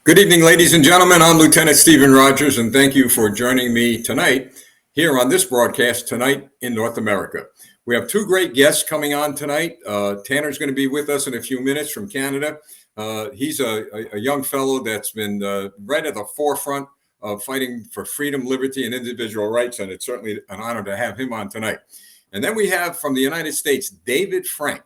Good evening, ladies and gentlemen. I'm Lieutenant Stephen Rogers, and thank you for joining me tonight here on this broadcast tonight in North America. We have two great guests coming on tonight. Tanner's going to be with us in a few minutes from Canada. He's a young fellow that's been right at the forefront of fighting for freedom, liberty, and individual rights, and it's certainly an honor to have him on tonight. And then we have from the United States, David Frank.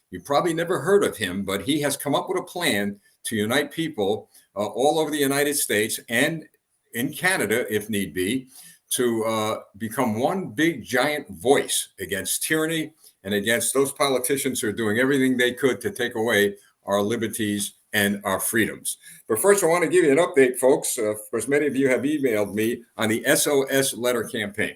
You probably never heard of him, but he has come up with a plan to unite people all over the United States and in Canada, if need be, to become one big giant voice against tyranny and against those politicians who are doing everything they could to take away our liberties and our freedoms. But first, I want to give you an update, folks, because many of you have emailed me on the SOS letter campaign.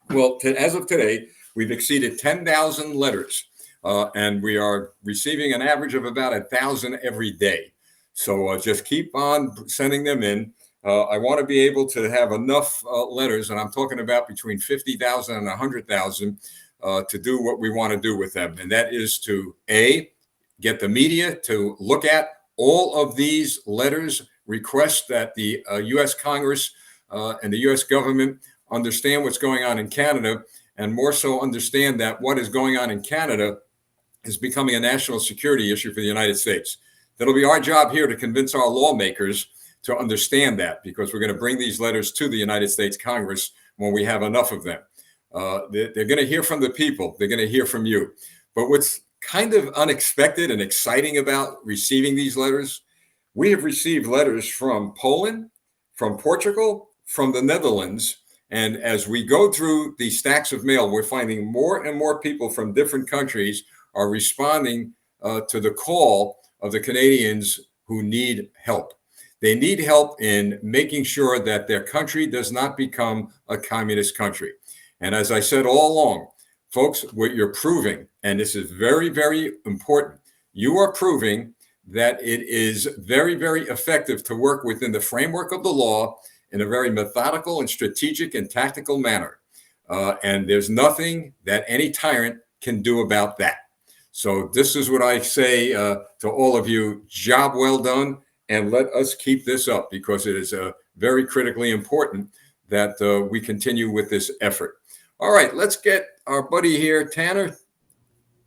Well, as of today, we've exceeded 10,000 letters, and we are receiving an average of about 1,000 every day. So just keep on sending them in. I want to be able to have enough letters, and I'm talking about between 50,000 and 100,000 to do what we want to do with them. And that is to, A, get the media to look at all of these letters, request that the U.S. Congress and the U.S. government understand what's going on in Canada, and more so understand that what is going on in Canada is becoming a national security issue for the United States. That'll be our job here to convince our lawmakers to understand that, because we're going to bring these letters to the United States Congress when we have enough of them. They're going to hear from the people. They're going to hear from you. But what's kind of unexpected and exciting about receiving these letters, we have received letters from Poland, from Portugal, from the Netherlands. And as we go through these stacks of mail, we're finding more and more people from different countries are responding to the call of the Canadians who need help. They need help in making sure that their country does not become a communist country. And as I said all along, folks, what you're proving, and this is very, very important, you are proving that it is very, very effective to work within the framework of the law in a very methodical and strategic and tactical manner. And there's nothing that any tyrant can do about that. So this is what I say to all of you: job well done, and let us keep this up, because it is very critically important that we continue with this effort. All right, let's get our buddy here, Tanner.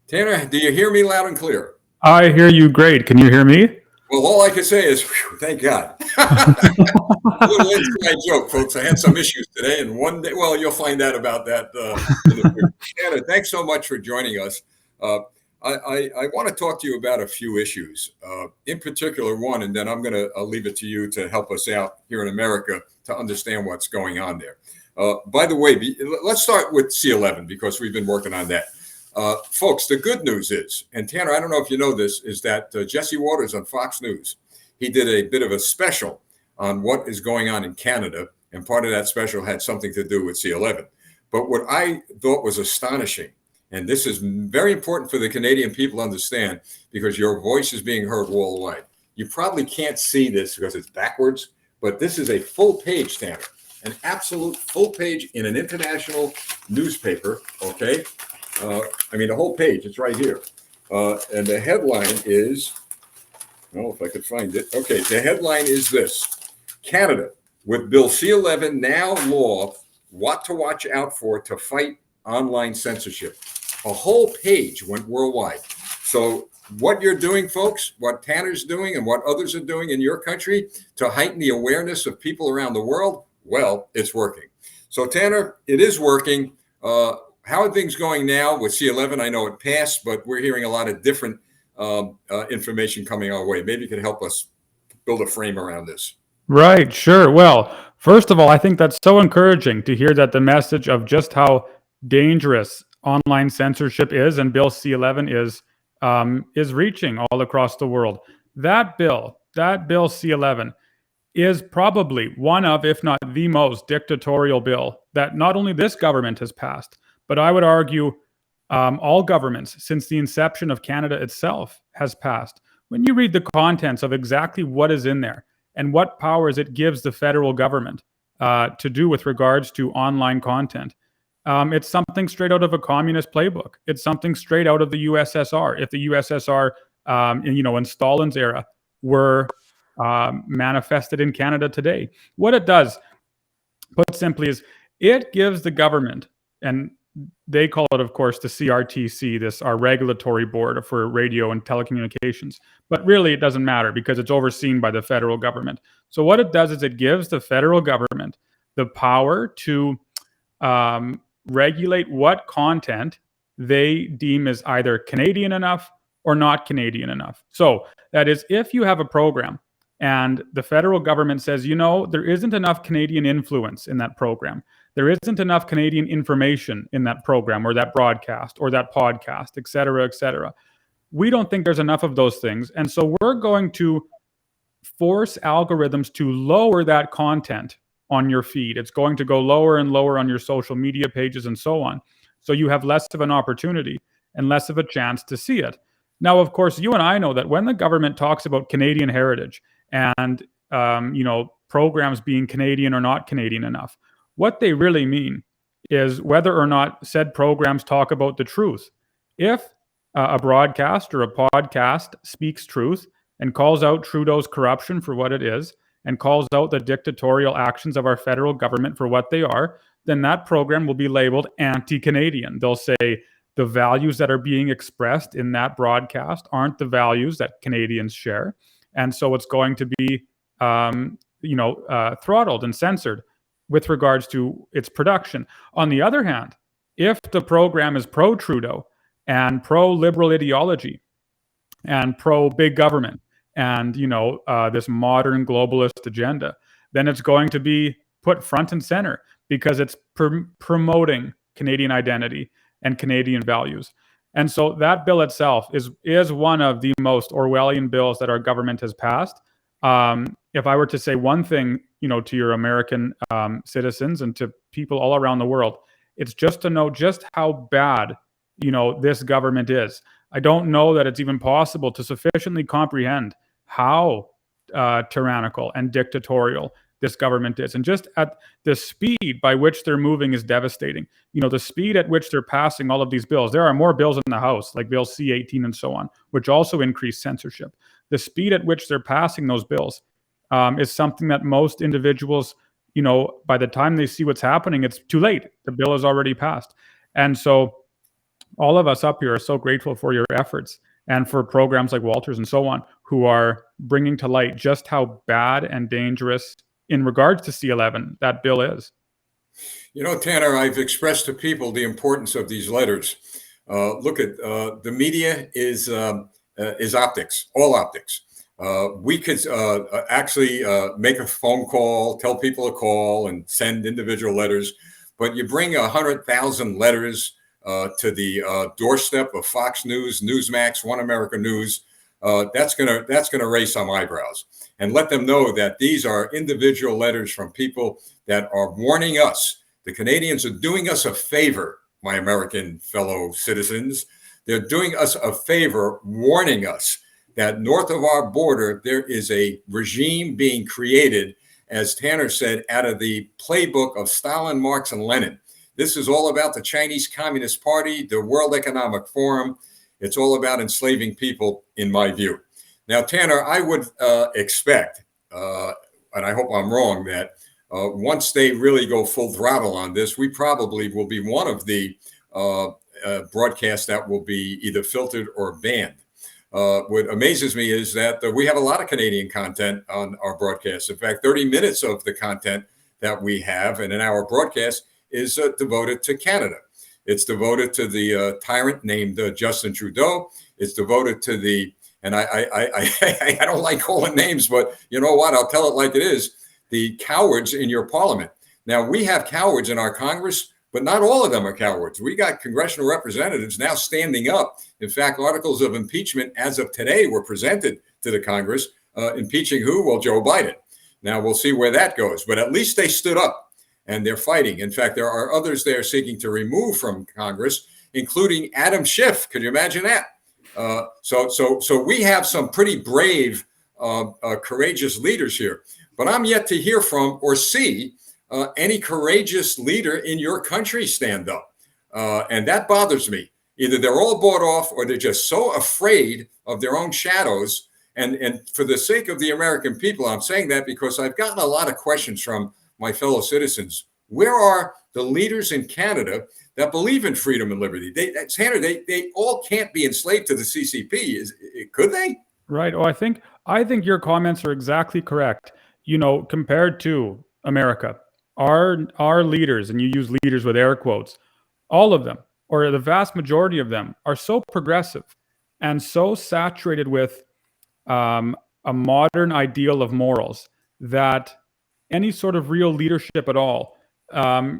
Tanner, do you hear me loud and clear? I hear you great. Can you hear me? Well, all I can say is, whew, thank God. A little inside joke, folks. I had some issues today, and one day, well, you'll find out about that. Tanner, thanks so much for joining us. I want to talk to you about a few issues, in particular one, and then I'm going to leave it to you to help us out here in America to understand what's going on there. By the way, let's start with C-11, because we've been working on that. Folks, the good news is, and Tanner, I don't know if you know this, is that Jesse Waters on Fox News, he did a bit of a special on what is going on in Canada, and part of that special had something to do with C-11. But what I thought was astonishing, and this is very important for the Canadian people to understand, because your voice is being heard worldwide. You probably can't see this because it's backwards, but this is a full page, Tanner, an absolute full page in an international newspaper, okay? I mean, the whole page, it's right here. And the headline is, well, if I could find it. Okay, the headline is this: Canada, with Bill C-11 now law, what to watch out for to fight online censorship. A whole page went worldwide. So what you're doing, folks, what Tanner's doing and what others are doing in your country to heighten the awareness of people around the world, well, it's working. So Tanner, it is working. How are things going now with C-11? I know it passed, but we're hearing a lot of different information coming our way. Maybe you could help us build a frame around this. Right, sure. Well, first of all, I think that's so encouraging to hear that the message of just how dangerous online censorship is and Bill C-11 is reaching all across the world. That bill C-11, is probably one of, if not the most dictatorial bill that not only this government has passed, but I would argue all governments since the inception of Canada itself has passed. When you read the contents of exactly what is in there and what powers it gives the federal government to do with regards to online content, it's something straight out of a communist playbook. It's something straight out of the USSR. If the USSR, in Stalin's era, were manifested in Canada today. What it does, put simply, is it gives the government, and they call it, of course, the CRTC, this our regulatory board for radio and telecommunications. But really, it doesn't matter because it's overseen by the federal government. So what it does is it gives the federal government the power to regulate what content they deem is either Canadian enough or not Canadian enough. So that is, if you have a program and the federal government says, there isn't enough Canadian influence in that program, there isn't enough Canadian information in that program or that broadcast or that podcast, et cetera, et cetera. We don't think there's enough of those things. And so we're going to force algorithms to lower that content on your feed. It's going to go lower and lower on your social media pages and so on. So you have less of an opportunity and less of a chance to see it. Now, of course, you and I know that when the government talks about Canadian heritage and programs being Canadian or not Canadian enough, what they really mean is whether or not said programs talk about the truth. If a broadcast or a podcast speaks truth and calls out Trudeau's corruption for what it is, and calls out the dictatorial actions of our federal government for what they are, then that program will be labeled anti-Canadian. They'll say the values that are being expressed in that broadcast aren't the values that Canadians share. And so it's going to be, throttled and censored with regards to its production. On the other hand, if the program is pro-Trudeau and pro-liberal ideology and pro-big government and, this modern globalist agenda, then it's going to be put front and center because it's promoting Canadian identity and Canadian values. And so that bill itself is one of the most Orwellian bills that our government has passed. If I were to say one thing, to your American citizens and to people all around the world, it's just to know just how bad, this government is. I don't know that it's even possible to sufficiently comprehend how tyrannical and dictatorial this government is. And just at the speed by which they're moving is devastating. The speed at which they're passing all of these bills. There are more bills in the House, like Bill C-18 and so on, which also increase censorship. The speed at which they're passing those bills is something that most individuals, by the time they see what's happening, it's too late. The bill is already passed. And so all of us up here are so grateful for your efforts and for programs like Walters and so on, who are bringing to light just how bad and dangerous in regards to C-11 that bill is. Tanner, I've expressed to people the importance of these letters. Look at the media is optics, all optics. We could actually make a phone call, tell people to call and send individual letters, but you bring 100,000 letters to the doorstep of Fox News, Newsmax, One America News. That's gonna raise some eyebrows, and let them know that these are individual letters from people that are warning us. The Canadians are doing us a favor, my American fellow citizens. They're doing us a favor, warning us that north of our border, there is a regime being created, as Tanner said, out of the playbook of Stalin, Marx, and Lenin. This is all about the Chinese Communist Party, the World Economic Forum. It's all about enslaving people, in my view. Now, Tanner, I would expect, and I hope I'm wrong, that once they really go full throttle on this, we probably will be one of the broadcasts that will be either filtered or banned. What amazes me is that we have a lot of Canadian content on our broadcast. In fact, 30 minutes of the content that we have in an hour broadcast is devoted to Canada. It's devoted to the tyrant named Justin Trudeau. It's devoted to the, and I don't like calling names, but you know what? I'll tell it like it is, the cowards in your parliament. Now, we have cowards in our Congress, but not all of them are cowards. We got congressional representatives now standing up. In fact, articles of impeachment as of today were presented to the Congress. Impeaching who? Well, Joe Biden. Now, we'll see where that goes. But at least they stood up and they're fighting. In fact, there are others they're seeking to remove from Congress, including Adam Schiff. Could you imagine that? So we have some pretty brave, courageous leaders here. But I'm yet to hear from or see any courageous leader in your country stand up. And that bothers me. Either they're all bought off or they're just so afraid of their own shadows And for the sake of the American people, I'm saying that because I've gotten a lot of questions from my fellow citizens. Where are the leaders in Canada that believe in freedom and liberty? Tanner, they all can't be enslaved to the CCP. Could they? Right. Oh, I think your comments are exactly correct. Compared to America, our leaders, and you use leaders with air quotes, all of them, or the vast majority of them, are so progressive and so saturated with a modern ideal of morals that any sort of real leadership at all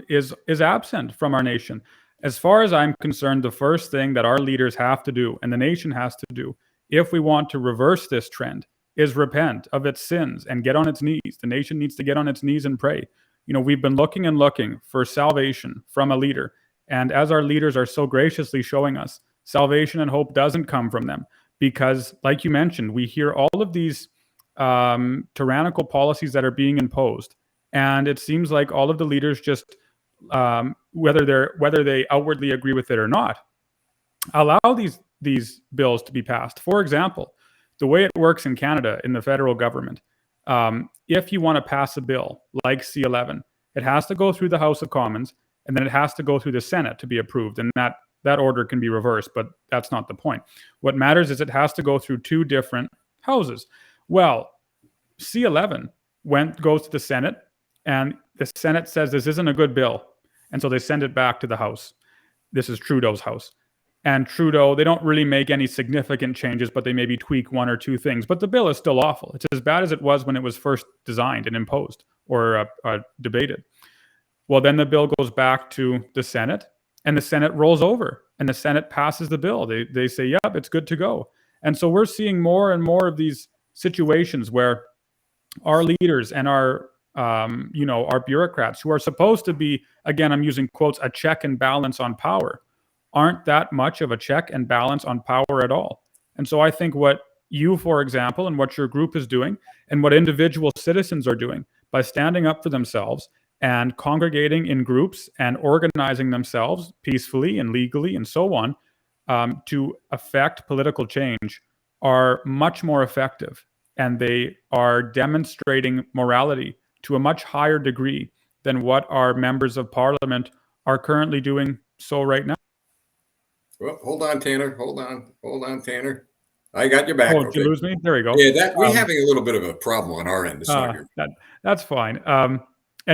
is absent from our nation. As far as I'm concerned, the first thing that our leaders have to do and the nation has to do, if we want to reverse this trend, is repent of its sins and get on its knees. The nation needs to get on its knees and pray. We've been looking and looking for salvation from a leader. And as our leaders are so graciously showing us, salvation and hope doesn't come from them. Because, like you mentioned, we hear all of these tyrannical policies that are being imposed. And it seems like all of the leaders just, whether they outwardly agree with it or not, allow these bills to be passed. For example, the way it works in Canada in the federal government, if you want to pass a bill like C11, it has to go through the House of Commons, and then it has to go through the Senate to be approved. And that order can be reversed, but that's not the point. What matters is it has to go through two different houses. Well, C11 goes to the Senate, and the Senate says this isn't a good bill. And so they send it back to the House. This is Trudeau's House. And Trudeau, they don't really make any significant changes, but they maybe tweak one or two things. But the bill is still awful. It's as bad as it was when it was first designed and imposed or debated. Well, then the bill goes back to the Senate, and the Senate rolls over, and the Senate passes the bill. They say, yep, it's good to go. And so we're seeing more and more of these situations where our leaders and our bureaucrats, who are supposed to be, again, I'm using quotes, a check and balance on power, aren't that much of a check and balance on power at all. And so I think what you, for example, and what your group is doing, and what individual citizens are doing by standing up for themselves and congregating in groups and organizing themselves peacefully and legally and so on, to affect political change, are much more effective. And they are demonstrating morality to a much higher degree than what our members of parliament are currently doing so right now. Well, hold on, Tanner. Hold on, Tanner. I got your back. Oh, did you lose me? There we go. Yeah, we're having a little bit of a problem on our end. That's fine.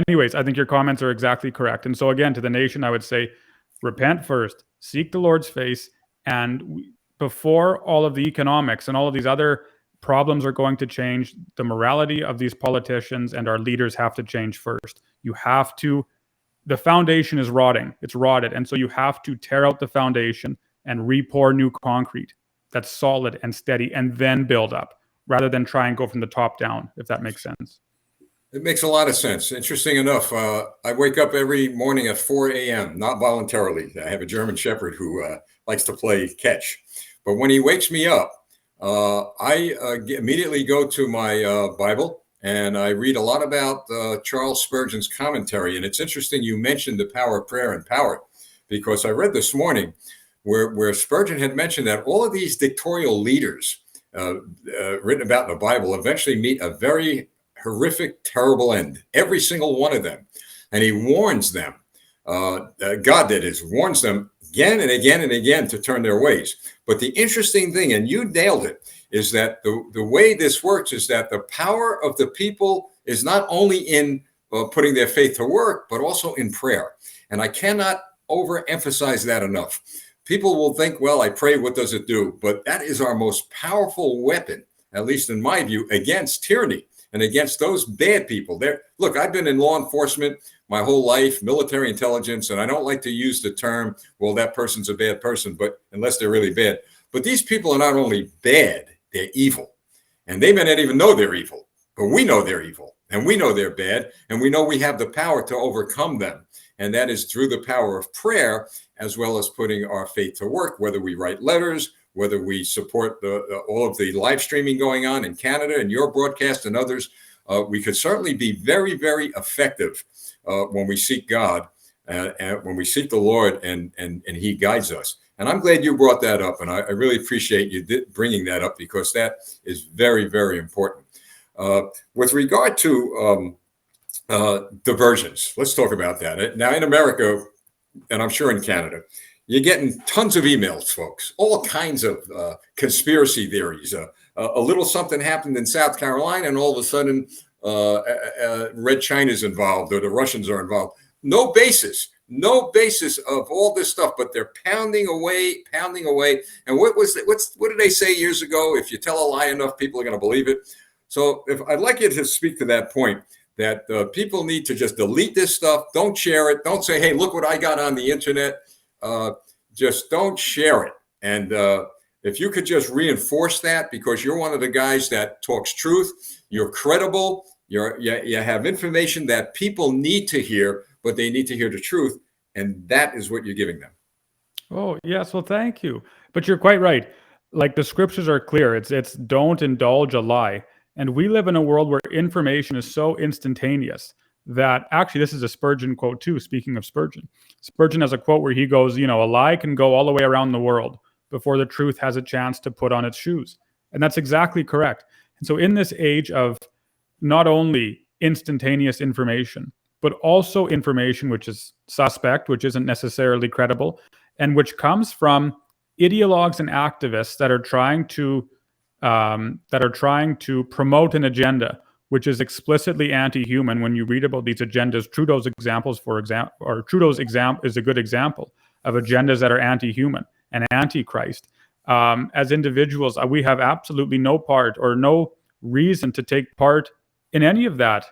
Anyways, I think your comments are exactly correct. And so again, to the nation, I would say, repent first, seek the Lord's face, and before all of the economics and all of these other problems are going to change, the morality of these politicians and our leaders have to change first. The foundation is rotting. It's rotted. And so you have to tear out the foundation and re-pour new concrete that's solid and steady, and then build up, rather than try and go from the top down, if that makes sense. It makes a lot of sense. Interesting enough, I wake up every morning at 4 a.m., not voluntarily. I have a German Shepherd who likes to play catch. But when he wakes me up, I immediately go to my Bible, and I read a lot about Charles Spurgeon's commentary. And it's interesting you mentioned the power of prayer and power, because I read this morning where Spurgeon had mentioned that all of these dictatorial leaders written about in the Bible eventually meet a very horrific, terrible end, every single one of them. And he warns them, God that is, warns them again and again and again to turn their ways. But the interesting thing, and you nailed it, is that the way this works is that the power of the people is not only in putting their faith to work, but also in prayer. And I cannot overemphasize that enough. People will think, well, I pray, what does it do? But that is our most powerful weapon, at least in my view, against tyranny and against those bad people. Look, I've been in law enforcement my whole life, military intelligence, and I don't like to use the term, well, that person's a bad person, but unless they're really bad. But these people are not only bad, they're evil. And they may not even know they're evil, but we know they're evil, and we know they're bad, and we know we have the power to overcome them. And that is through the power of prayer, as well as putting our faith to work, whether we write letters, whether we support all of the live streaming going on in Canada and your broadcast and others. We could certainly be very, very effective when we seek God and when we seek the Lord and he guides us. And I'm glad you brought that up. And I really appreciate you bringing that up, because that is very, very important. With regard to diversions, let's talk about that. Now, in America, and I'm sure in Canada, you're getting tons of emails, folks, all kinds of conspiracy theories. A little something happened in South Carolina, and all of a sudden, Red China's involved, or the Russians are involved. No basis of all this stuff, but they're pounding away. And what did they say years ago? If you tell a lie enough, people are going to believe it. So if I'd like you to speak to that point, that people need to just delete this stuff. Don't share it. Don't say, hey, look what I got on the internet. Just don't share it. And if you could just reinforce that, because you're one of the guys that talks truth, you're credible, you have information that people need to hear, but they need to hear the truth. And that is what you're giving them. Oh, yes. Well, thank you. But you're quite right. Like, the scriptures are clear. It's don't indulge a lie. And we live in a world where information is so instantaneous that, actually, this is a Spurgeon quote too. Speaking of Spurgeon, Spurgeon has a quote where he goes, a lie can go all the way around the world before the truth has a chance to put on its shoes. And that's exactly correct. And so in this age of not only instantaneous information, but also information which is suspect, which isn't necessarily credible, and which comes from ideologues and activists that are trying to promote an agenda which is explicitly anti-human. When you read about these agendas, Trudeau's example is a good example of agendas that are anti-human and anti-Christ. As individuals, we have absolutely no part or no reason to take part in any of that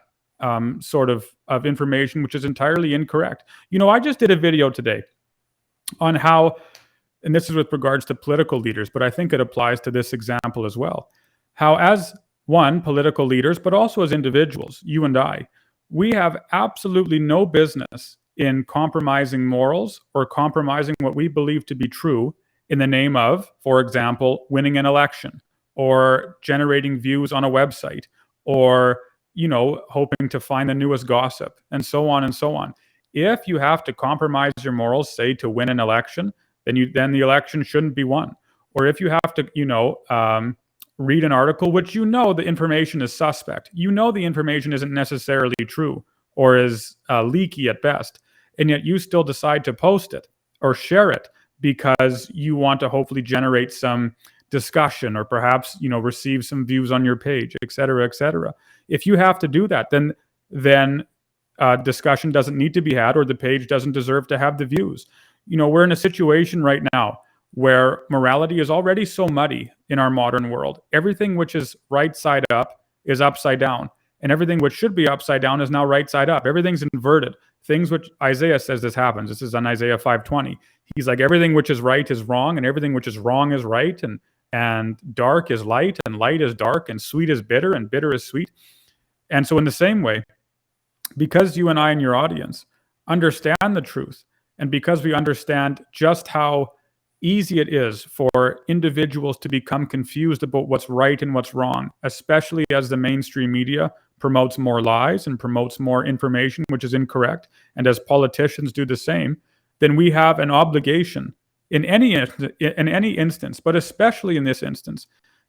sort of information, which is entirely incorrect. I just did a video today on how, and this is with regards to political leaders, but I think it applies to this example as well, how as political leaders, but also as individuals, you and I, we have absolutely no business in compromising morals or compromising what we believe to be true in the name of, for example, winning an election or generating views on a website or, hoping to find the newest gossip and so on and so on. If you have to compromise your morals, say, to win an election, then the election shouldn't be won. Or if you have to, read an article which the information is suspect, the information isn't necessarily true or is leaky at best, and yet you still decide to post it or share it because you want to hopefully generate some discussion or perhaps receive some views on your page, et cetera, et cetera. If you have to do that, then discussion doesn't need to be had, or the page doesn't deserve to have the views. We're in a situation right now where morality is already so muddy in our modern world. Everything which is right side up is upside down, and everything which should be upside down is now right side up. Everything's inverted. Things which Isaiah says this happens. This is on Isaiah 5:20. He's like, everything which is right is wrong, and everything which is wrong is right, and dark is light, and light is dark, and sweet is bitter, and bitter is sweet. And so in the same way, because you and I and your audience understand the truth, and because we understand just how easy it is for individuals to become confused about what's right and what's wrong, especially as the mainstream media promotes more lies and promotes more information which is incorrect, and as politicians do the same, then we have an obligation in any instance, but especially in this instance,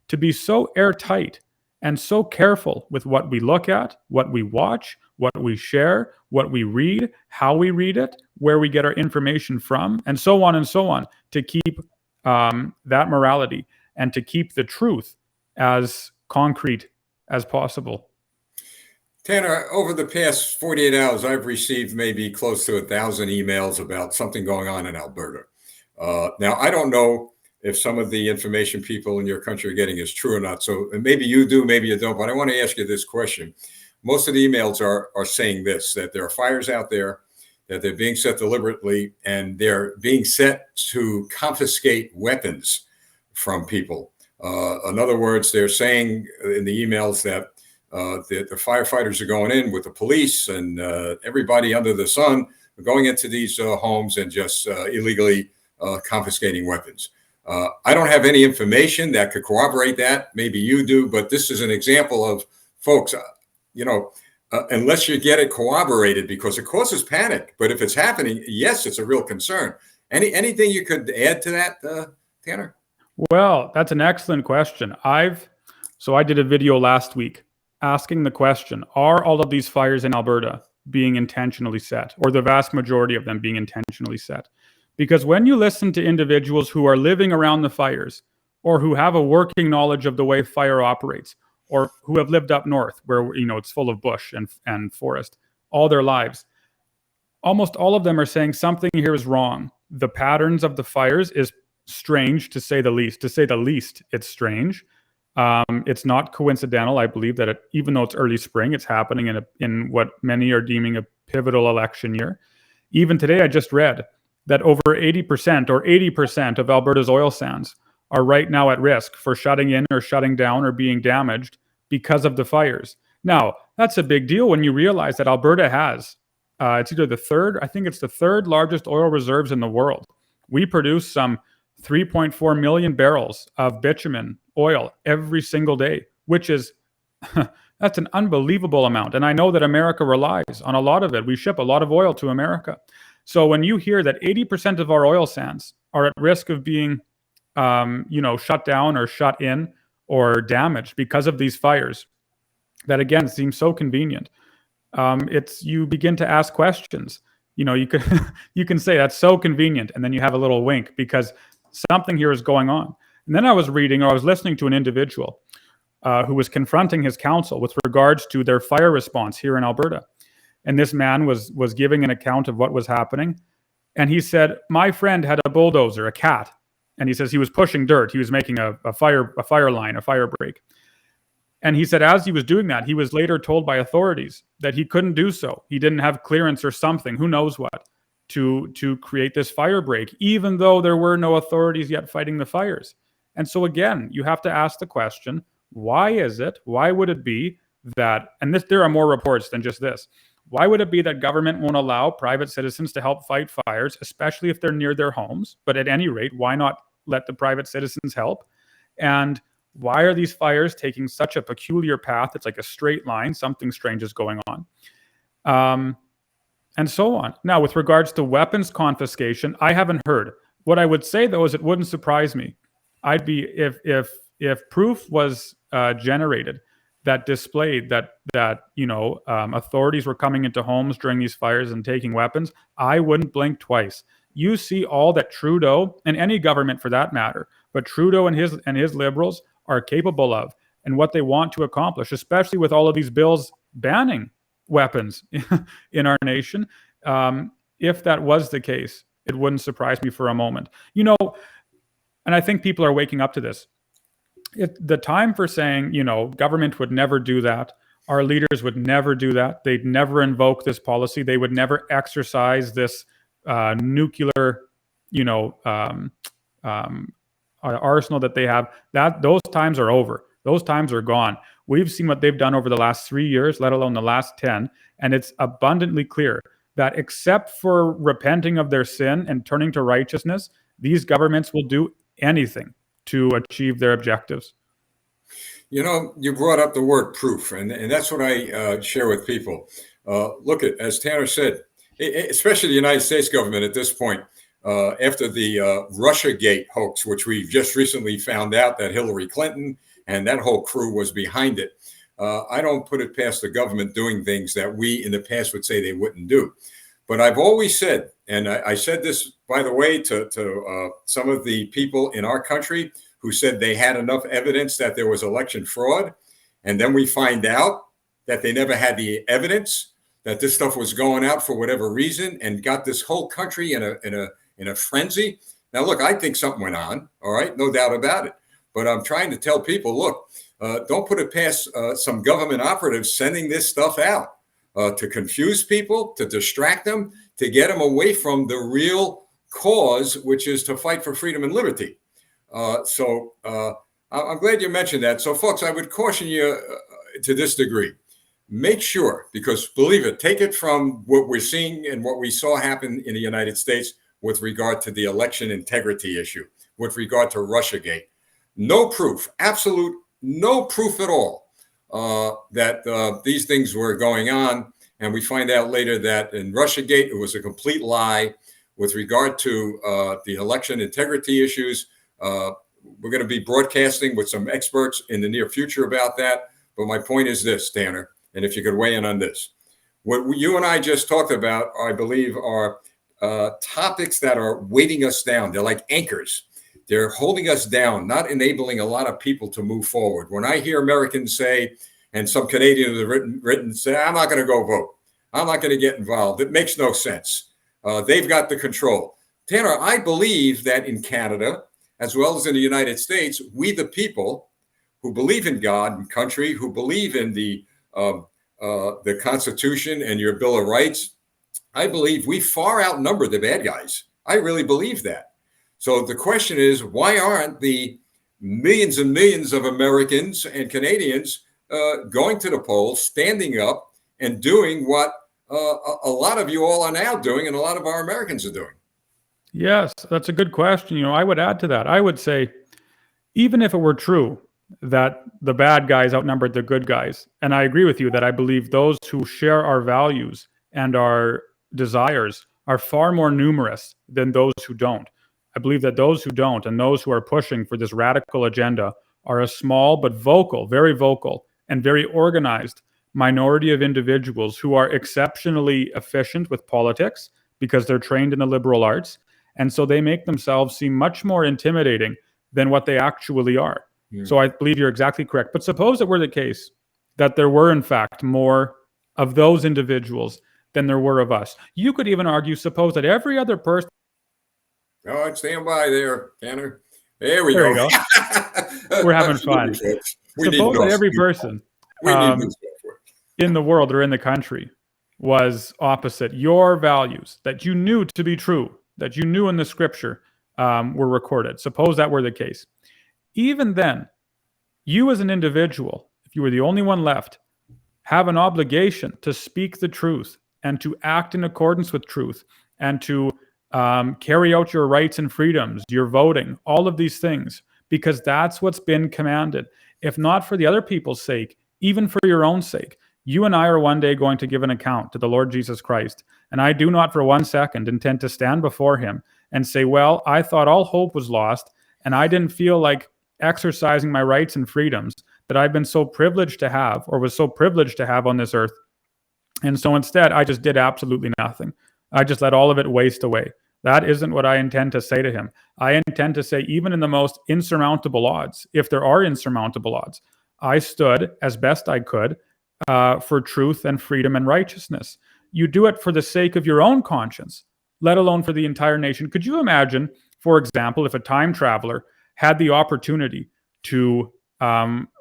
to be so airtight and so careful with what we look at, what we watch, what we share, what we read, how we read it, where we get our information from, and so on, to keep that morality and to keep the truth as concrete as possible. Tanner, over the past 48 hours, I've received maybe close to 1,000 emails about something going on in Alberta. Now, I don't know if some of the information people in your country are getting is true or not. So maybe you do, maybe you don't. But I want to ask you this question. Most of the emails are saying this, that there are fires out there, that they're being set deliberately, and they're being set to confiscate weapons from people. In other words, they're saying in the emails that the firefighters are going in with the police and everybody under the sun going into these homes and just illegally confiscating weapons. I don't have any information that could corroborate that. Maybe you do, but this is an example of, folks, unless you get it corroborated, because it causes panic. But if it's happening, yes, it's a real concern. Anything you could add to that, Tanner? Well, that's an excellent question. So I did a video last week asking the question, are all of these fires in Alberta being intentionally set, or the vast majority of them being intentionally set? Because when you listen to individuals who are living around the fires, or who have a working knowledge of the way fire operates, or who have lived up north where it's full of bush and forest all their lives, almost all of them are saying something here is wrong. The patterns of the fires is strange, to say the least. To say the least, it's strange. It's not coincidental. I believe that even though it's early spring, it's happening in what many are deeming a pivotal election year. Even today, I just read that over 80% or 80% of Alberta's oil sands are right now at risk for shutting in or shutting down or being damaged because of the fires. Now, that's a big deal when you realize that Alberta has, it's either the third, I think it's the third largest oil reserves in the world. We produce some 3.4 million barrels of bitumen oil every single day, which is, that's an unbelievable amount. And I know that America relies on a lot of it. We ship a lot of oil to America. So when you hear that 80% of our oil sands are at risk of being, shut down or shut in or damaged because of these fires, that again seems so convenient. You begin to ask questions. You can say that's so convenient, and then you have a little wink because something here is going on. And then I was listening to an individual who was confronting his council with regards to their fire response here in Alberta. And this man was giving an account of what was happening. And he said, my friend had a bulldozer, a cat. And he says he was pushing dirt. He was making a fire line, a fire break. And he said as he was doing that, he was later told by authorities that he couldn't do so. He didn't have clearance or something, who knows what, to create this fire break, even though there were no authorities yet fighting the fires. And so again, you have to ask the question, why would it be that, and there are more reports than just this, why would it be that government won't allow private citizens to help fight fires, especially if they're near their homes? But at any rate, why not let the private citizens help? And why are these fires taking such a peculiar path? It's like a straight line. Something strange is going on. And so on. Now, with regards to weapons confiscation, I haven't heard. What I would say, though, is it wouldn't surprise me. I'd be, if proof was generated that displayed that authorities were coming into homes during these fires and taking weapons, I wouldn't blink twice. You see all that Trudeau, and any government for that matter, but Trudeau and his Liberals are capable of, and what they want to accomplish, especially with all of these bills banning weapons in our nation. If that was the case, it wouldn't surprise me for a moment. And I think people are waking up to this. The time for saying, government would never do that, our leaders would never do that, they'd never invoke this policy, they would never exercise this nuclear, arsenal that they have, those times are over. Those times are gone. We've seen what they've done over the last 3 years, let alone the last 10. And it's abundantly clear that except for repenting of their sin and turning to righteousness, these governments will do anything to achieve their objectives. You brought up the word proof, and that's what I share with people. Look at, as Tanner said, especially the United States government at this point, after the Russiagate hoax, which we just recently found out that Hillary Clinton and that whole crew was behind it. I don't put it past the government doing things that we in the past would say they wouldn't do. But I've always said, and I said this, by the way, to some of the people in our country who said they had enough evidence that there was election fraud. And then we find out that they never had the evidence, that this stuff was going out for whatever reason, and got this whole country in a frenzy. Now, look, I think something went on. All right. No doubt about it. But I'm trying to tell people, look, don't put it past some government operatives sending this stuff out to confuse people, to distract them, to get them away from the real cause, which is to fight for freedom and liberty. So I'm glad you mentioned that. So, folks, I would caution you to this degree. Make sure, because believe it, take it from what we're seeing and what we saw happen in the United States with regard to the election integrity issue, with regard to Russiagate. No proof, absolute no proof at all that these things were going on. And we find out later that in Russiagate, it was a complete lie. with regard to the election integrity issues. We're going to be broadcasting with some experts in the near future about that. But my point is this, Tanner, and if you could weigh in on this. What you and I just talked about, I believe, are topics that are weighting us down. They're like anchors. They're holding us down, not enabling a lot of people to move forward. When I hear Americans say, and some Canadians have written say, I'm not going to go vote. I'm not going to get involved. It makes no sense. They've got the control. Tanner, I believe that in Canada, as well as in the United States, we the people who believe in God and country, who believe in the Constitution and your Bill of Rights, I believe we far outnumber the bad guys. I really believe that. So the question is, why aren't the millions and millions of Americans and Canadians going to the polls, standing up and doing what a lot of you all are now doing and a lot of our Americans are doing? Yes, that's a good question. I would add to that. I would say, even if it were true that the bad guys outnumbered the good guys, and I agree with you that I believe those who share our values and our desires are far more numerous than those who don't. I believe that those who don't and those who are pushing for this radical agenda are a small but very vocal, and very organized minority of individuals who are exceptionally efficient with politics because they're trained in the liberal arts. And so they make themselves seem much more intimidating than what they actually are. Yeah. So I believe you're exactly correct. But suppose it were the case that there were, in fact, more of those individuals than there were of us. You could even argue, suppose that every other person. Oh, stand by there, Tanner. There we go. We're having fun. Suppose that every person in the world or in the country was opposite your values that you knew to be true, that you knew in the scripture were recorded. Suppose that were the case. Even then, you as an individual, if you were the only one left, have an obligation to speak the truth and to act in accordance with truth and to carry out your rights and freedoms, your voting, all of these things, because that's what's been commanded. If not for the other people's sake, even for your own sake, you and I are one day going to give an account to the Lord Jesus Christ. And I do not for 1 second intend to stand before him and say, well, I thought all hope was lost and I didn't feel like exercising my rights and freedoms that I've been so privileged to have, or was so privileged to have on this earth. And so instead, I just did absolutely nothing. I just let all of it waste away. That isn't what I intend to say to him. I intend to say, even in the most insurmountable odds, if there are insurmountable odds, I stood as best I could for truth and freedom and righteousness. You do it for the sake of your own conscience, let alone for the entire nation. Could you imagine, for example, if a time traveler had the opportunity to,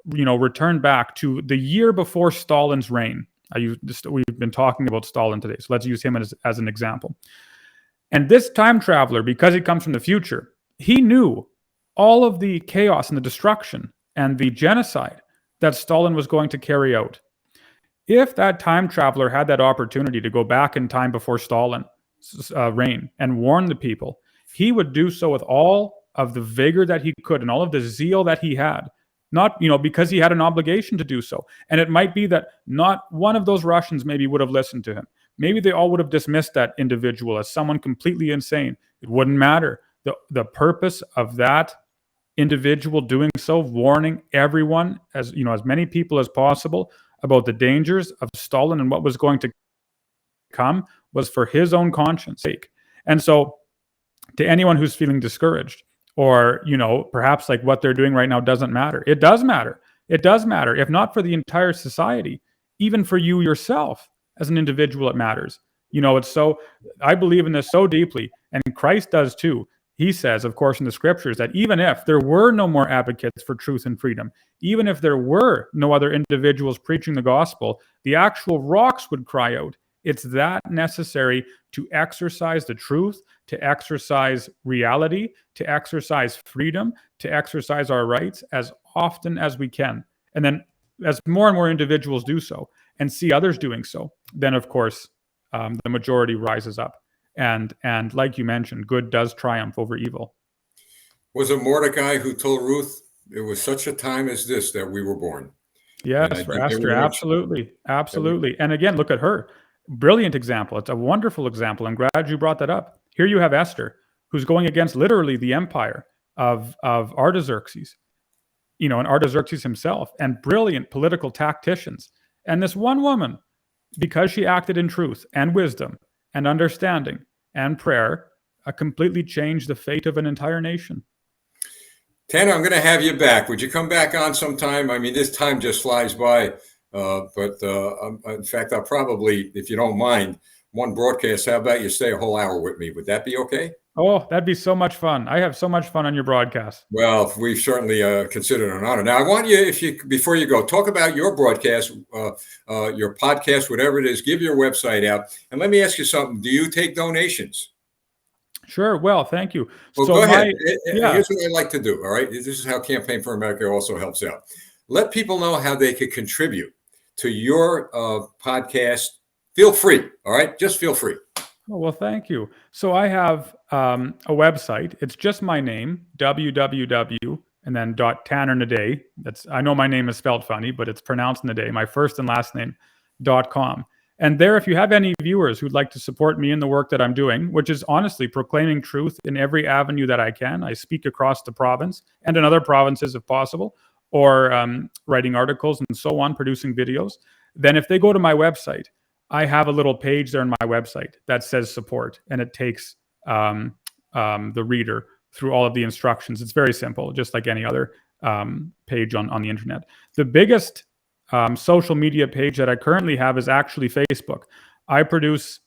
return back to the year before Stalin's reign? We've been talking about Stalin today, so let's use him as an example. And this time traveler, because he comes from the future, he knew all of the chaos and the destruction and the genocide that Stalin was going to carry out. If that time traveler had that opportunity to go back in time before Stalin's reign and warn the people, he would do so with all of the vigor that he could and all of the zeal that he had, not, because he had an obligation to do so. And it might be that not one of those Russians maybe would have listened to him. Maybe they all would have dismissed that individual as someone completely insane. It wouldn't matter. The purpose of that individual doing so, warning everyone, as many people as possible, about the dangers of Stalin and what was going to come, was for his own conscience sake. And so to anyone who's feeling discouraged, or, perhaps like what they're doing right now doesn't matter. It does matter. It does matter. If not for the entire society, even for you yourself as an individual, it matters. It's so, I believe in this so deeply, and Christ does too. He says, of course, in the scriptures, that even if there were no more advocates for truth and freedom, even if there were no other individuals preaching the gospel, the actual rocks would cry out. It's that necessary to exercise the truth, to exercise reality, to exercise freedom, to exercise our rights as often as we can. And then as more and more individuals do so and see others doing so, then of course, the majority rises up. And like you mentioned, good does triumph over evil. Was it Mordecai who told Ruth, it was such a time as this that we were born? Yes, for Esther, absolutely. And again, look at her. Brilliant example. It's a wonderful example. I'm glad you brought that up. Here you have Esther, who's going against literally the empire of Artaxerxes, and Artaxerxes himself, and brilliant political tacticians. And this one woman, because she acted in truth and wisdom and understanding and prayer, completely changed the fate of an entire nation. Tanner, I'm going to have you back. Would you come back on sometime? I mean, this time just flies by. In fact, I'll probably, if you don't mind, one broadcast, how about you stay a whole hour with me? Would that be okay? Oh, that'd be so much fun. I have so much fun on your broadcast. Well, we certainly consider it an honor. Now, I want you, before you go, talk about your broadcast, your podcast, whatever it is, give your website out. And let me ask you something. Do you take donations? Sure. Well, thank you. Well, go ahead. Here's what I like to do. All right. This is how Campaign for America also helps out. Let people know how they could contribute to your podcast. Feel free. All right. Just feel free. Oh, well, thank you. So I have a website. It's just my name, www, and then .tannernadé. I know my name is spelled funny, but it's pronounced Nadé, my first and last name, .com. And there, if you have any viewers who'd like to support me in the work that I'm doing, which is honestly proclaiming truth in every avenue that I can, I speak across the province and in other provinces if possible, or writing articles and so on, producing videos, then if they go to my website, I have a little page there on my website that says support, and it takes the reader through all of the instructions. It's very simple, just like any other page on the internet. The biggest social media page that I currently have is actually Facebook. I produce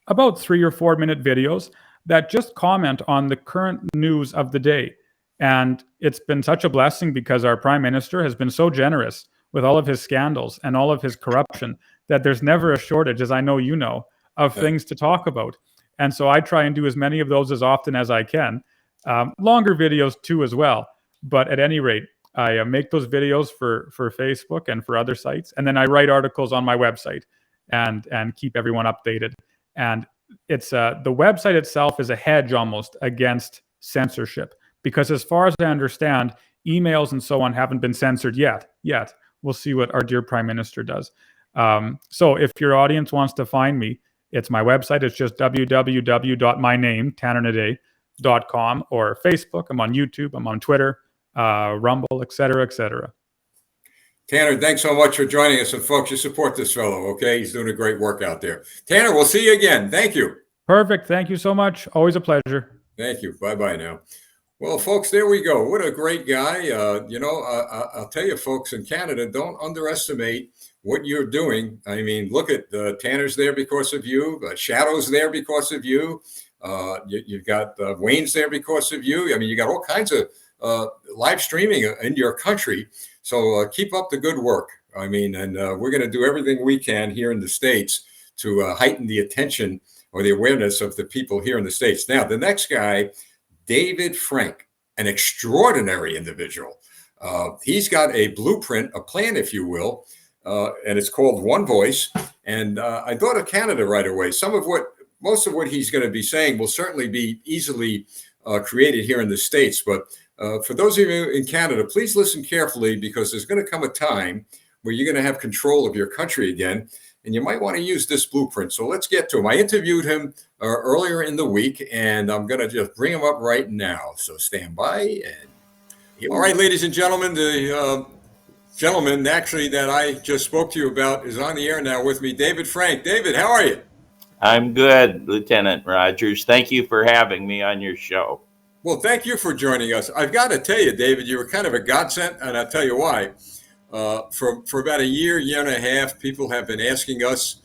about 3 or 4 minute videos that just comment on the current news of the day. And it's been such a blessing because our prime minister has been so generous with all of his scandals and all of his corruption that there's never a shortage, as I know you know, of things to talk about. And so I try and do as many of those as often as I can. Longer videos too as well. But at any rate, I make those videos for Facebook and for other sites. And then I write articles on my website and keep everyone updated. And it's the website itself is a hedge almost against censorship. Because as far as I understand, emails and so on haven't been censored yet. We'll see what our dear Prime Minister does. So if your audience wants to find me, it's my website. It's just www.myname, tannernadé.com, or Facebook. I'm on YouTube. I'm on Twitter, Rumble, et cetera, et cetera. Tanner, thanks so much for joining us. And folks, you support this fellow, okay? He's doing a great work out there. Tanner, we'll see you again. Thank you. Perfect. Thank you so much. Always a pleasure. Thank you. Bye-bye now. Well, folks, there we go. What a great guy. I'll tell you, folks in Canada, don't underestimate what you're doing. I mean, look at Tanner's there because of you. Shadow's there because of you. You've got Wayne's there because of you. I mean, you got all kinds of live streaming in your country. So keep up the good work. I mean, and we're going to do everything we can here in the States to heighten the attention or the awareness of the people here in the States. Now, the next guy, David Frank, an extraordinary individual. He's got a blueprint, a plan, if you will, and it's called One Voice. And I thought of Canada right away. Most of what he's going to be saying will certainly be easily created here in the States. But for those of you in Canada, please listen carefully, because there's going to come a time where you're going to have control of your country again. And you might want to use this blueprint. So let's get to him. I interviewed him earlier in the week, and I'm going to just bring him up right now. So stand by. All right, ladies and gentlemen, the gentleman actually that I just spoke to you about is on the air now with me, David Frank. David, how are you? I'm good, Lieutenant Rogers. Thank you for having me on your show. Well, thank you for joining us. I've got to tell you, David, you were kind of a godsend, and I'll tell you why. For about a year and a half, people have been asking us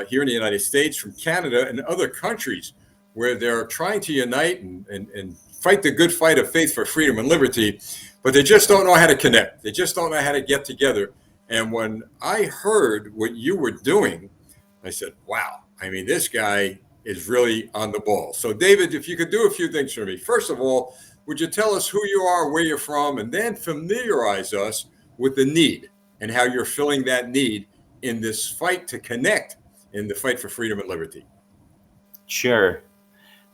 here in the United States, from Canada and other countries, where they're trying to unite and fight the good fight of faith for freedom and liberty, but they just don't know how to connect. They just don't know how to get together. And when I heard what you were doing, I said, wow, I mean, this guy is really on the ball. So, David, if you could do a few things for me. First of all, would you tell us who you are, where you're from, and then familiarize us with the need and how you're filling that need in this fight to connect in the fight for freedom and liberty? Sure.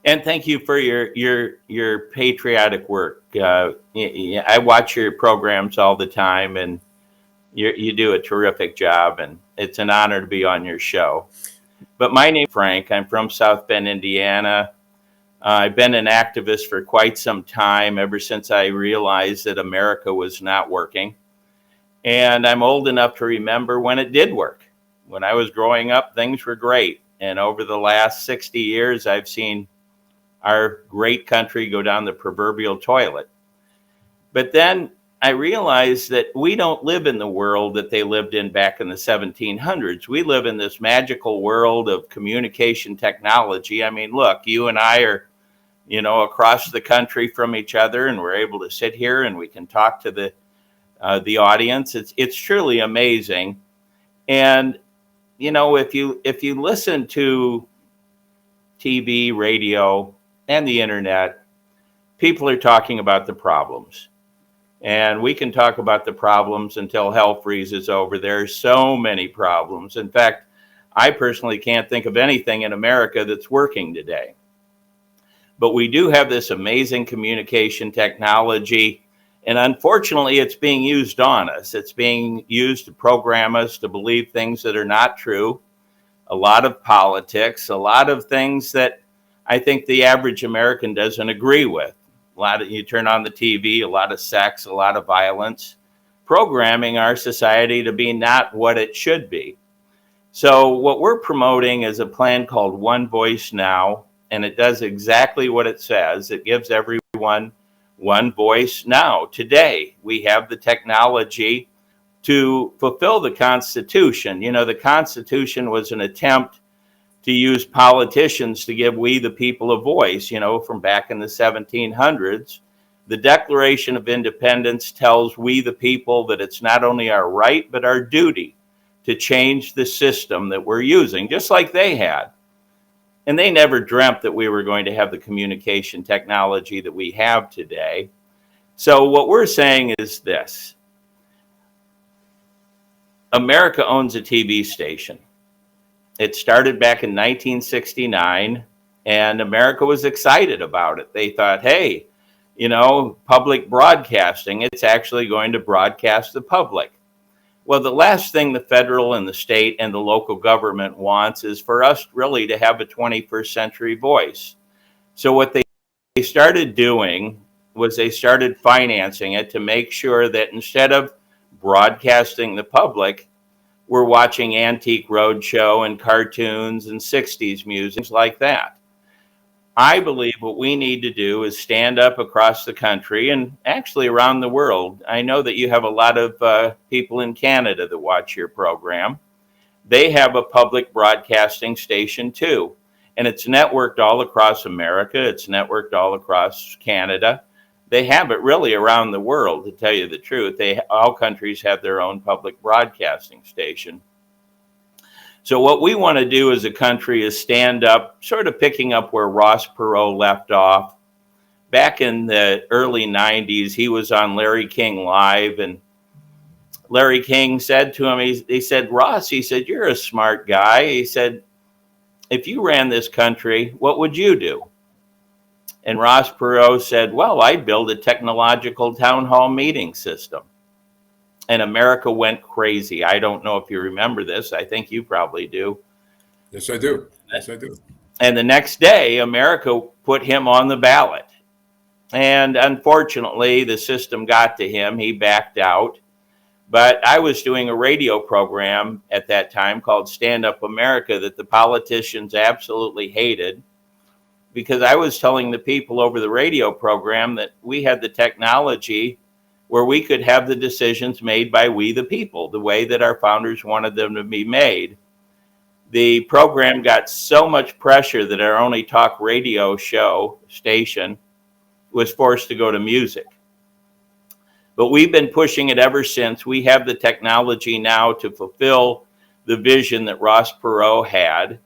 And thank you for your patriotic work. I watch your programs all the time, and you do a terrific job, and it's an honor to be on your show. But my name's Frank. I'm from South Bend, Indiana. I've been an activist for quite some time, ever since I realized that America was not working. And I'm old enough to remember when it did work. When I was growing up, things were great. And over the last 60 years, I've seen our great country go down the proverbial toilet. But then I realized that we don't live in the world that they lived in back in the 1700s. We live in this magical world of communication technology. I mean, look, you and I are, across the country from each other, and we're able to sit here and we can talk to the audience. It's truly amazing. And if you listen to TV, radio, and the internet, people are talking about the problems. And we can talk about the problems until hell freezes over. There's so many problems. In fact, I personally can't think of anything in America that's working today. But we do have this amazing communication technology. And unfortunately, it's being used on us. It's being used to program us to believe things that are not true. A lot of politics, a lot of things that I think the average American doesn't agree with. You turn on the TV, a lot of sex, a lot of violence, programming our society to be not what it should be. So what we're promoting is a plan called One Voice Now, and it does exactly what it says. It gives everyone one voice now. Today, we have the technology to fulfill the Constitution. The Constitution was an attempt to use politicians to give we the people a voice, from back in the 1700s. The Declaration of Independence tells we the people that it's not only our right, but our duty to change the system that we're using, just like they had. And they never dreamt that we were going to have the communication technology that we have today. So what we're saying is this: America owns a TV station. It started back in 1969, and America was excited about it. They thought, hey, public broadcasting, it's actually going to broadcast the public. Well, the last thing the federal and the state and the local government wants is for us really to have a 21st century voice. So what they started doing was they started financing it to make sure that instead of broadcasting the public, we're watching Antique Roadshow and cartoons and 60s music, like that. I believe what we need to do is stand up across the country and actually around the world. I know that you have a lot of people in Canada that watch your program. They have a public broadcasting station too, and it's networked all across America. It's networked all across Canada. They have it really around the world, to tell you the truth. All countries have their own public broadcasting station. So what we want to do as a country is stand up, sort of picking up where Ross Perot left off. Back in the early 90s, he was on Larry King Live, and Larry King said to him, he said, Ross, he said, you're a smart guy. He said, if you ran this country, what would you do? And Ross Perot said, well, I'd build a technological town hall meeting system. And America went crazy. I don't know if you remember this. I think you probably do. Yes, I do. Yes, I do. And the next day, America put him on the ballot. And unfortunately, the system got to him. He backed out. But I was doing a radio program at that time called Stand Up America that the politicians absolutely hated, because I was telling the people over the radio program that we had the technology where we could have the decisions made by we the people, the way that our founders wanted them to be made. The program got so much pressure that our only talk radio show station was forced to go to music. But we've been pushing it ever since. We have the technology now to fulfill the vision that Ross Perot had.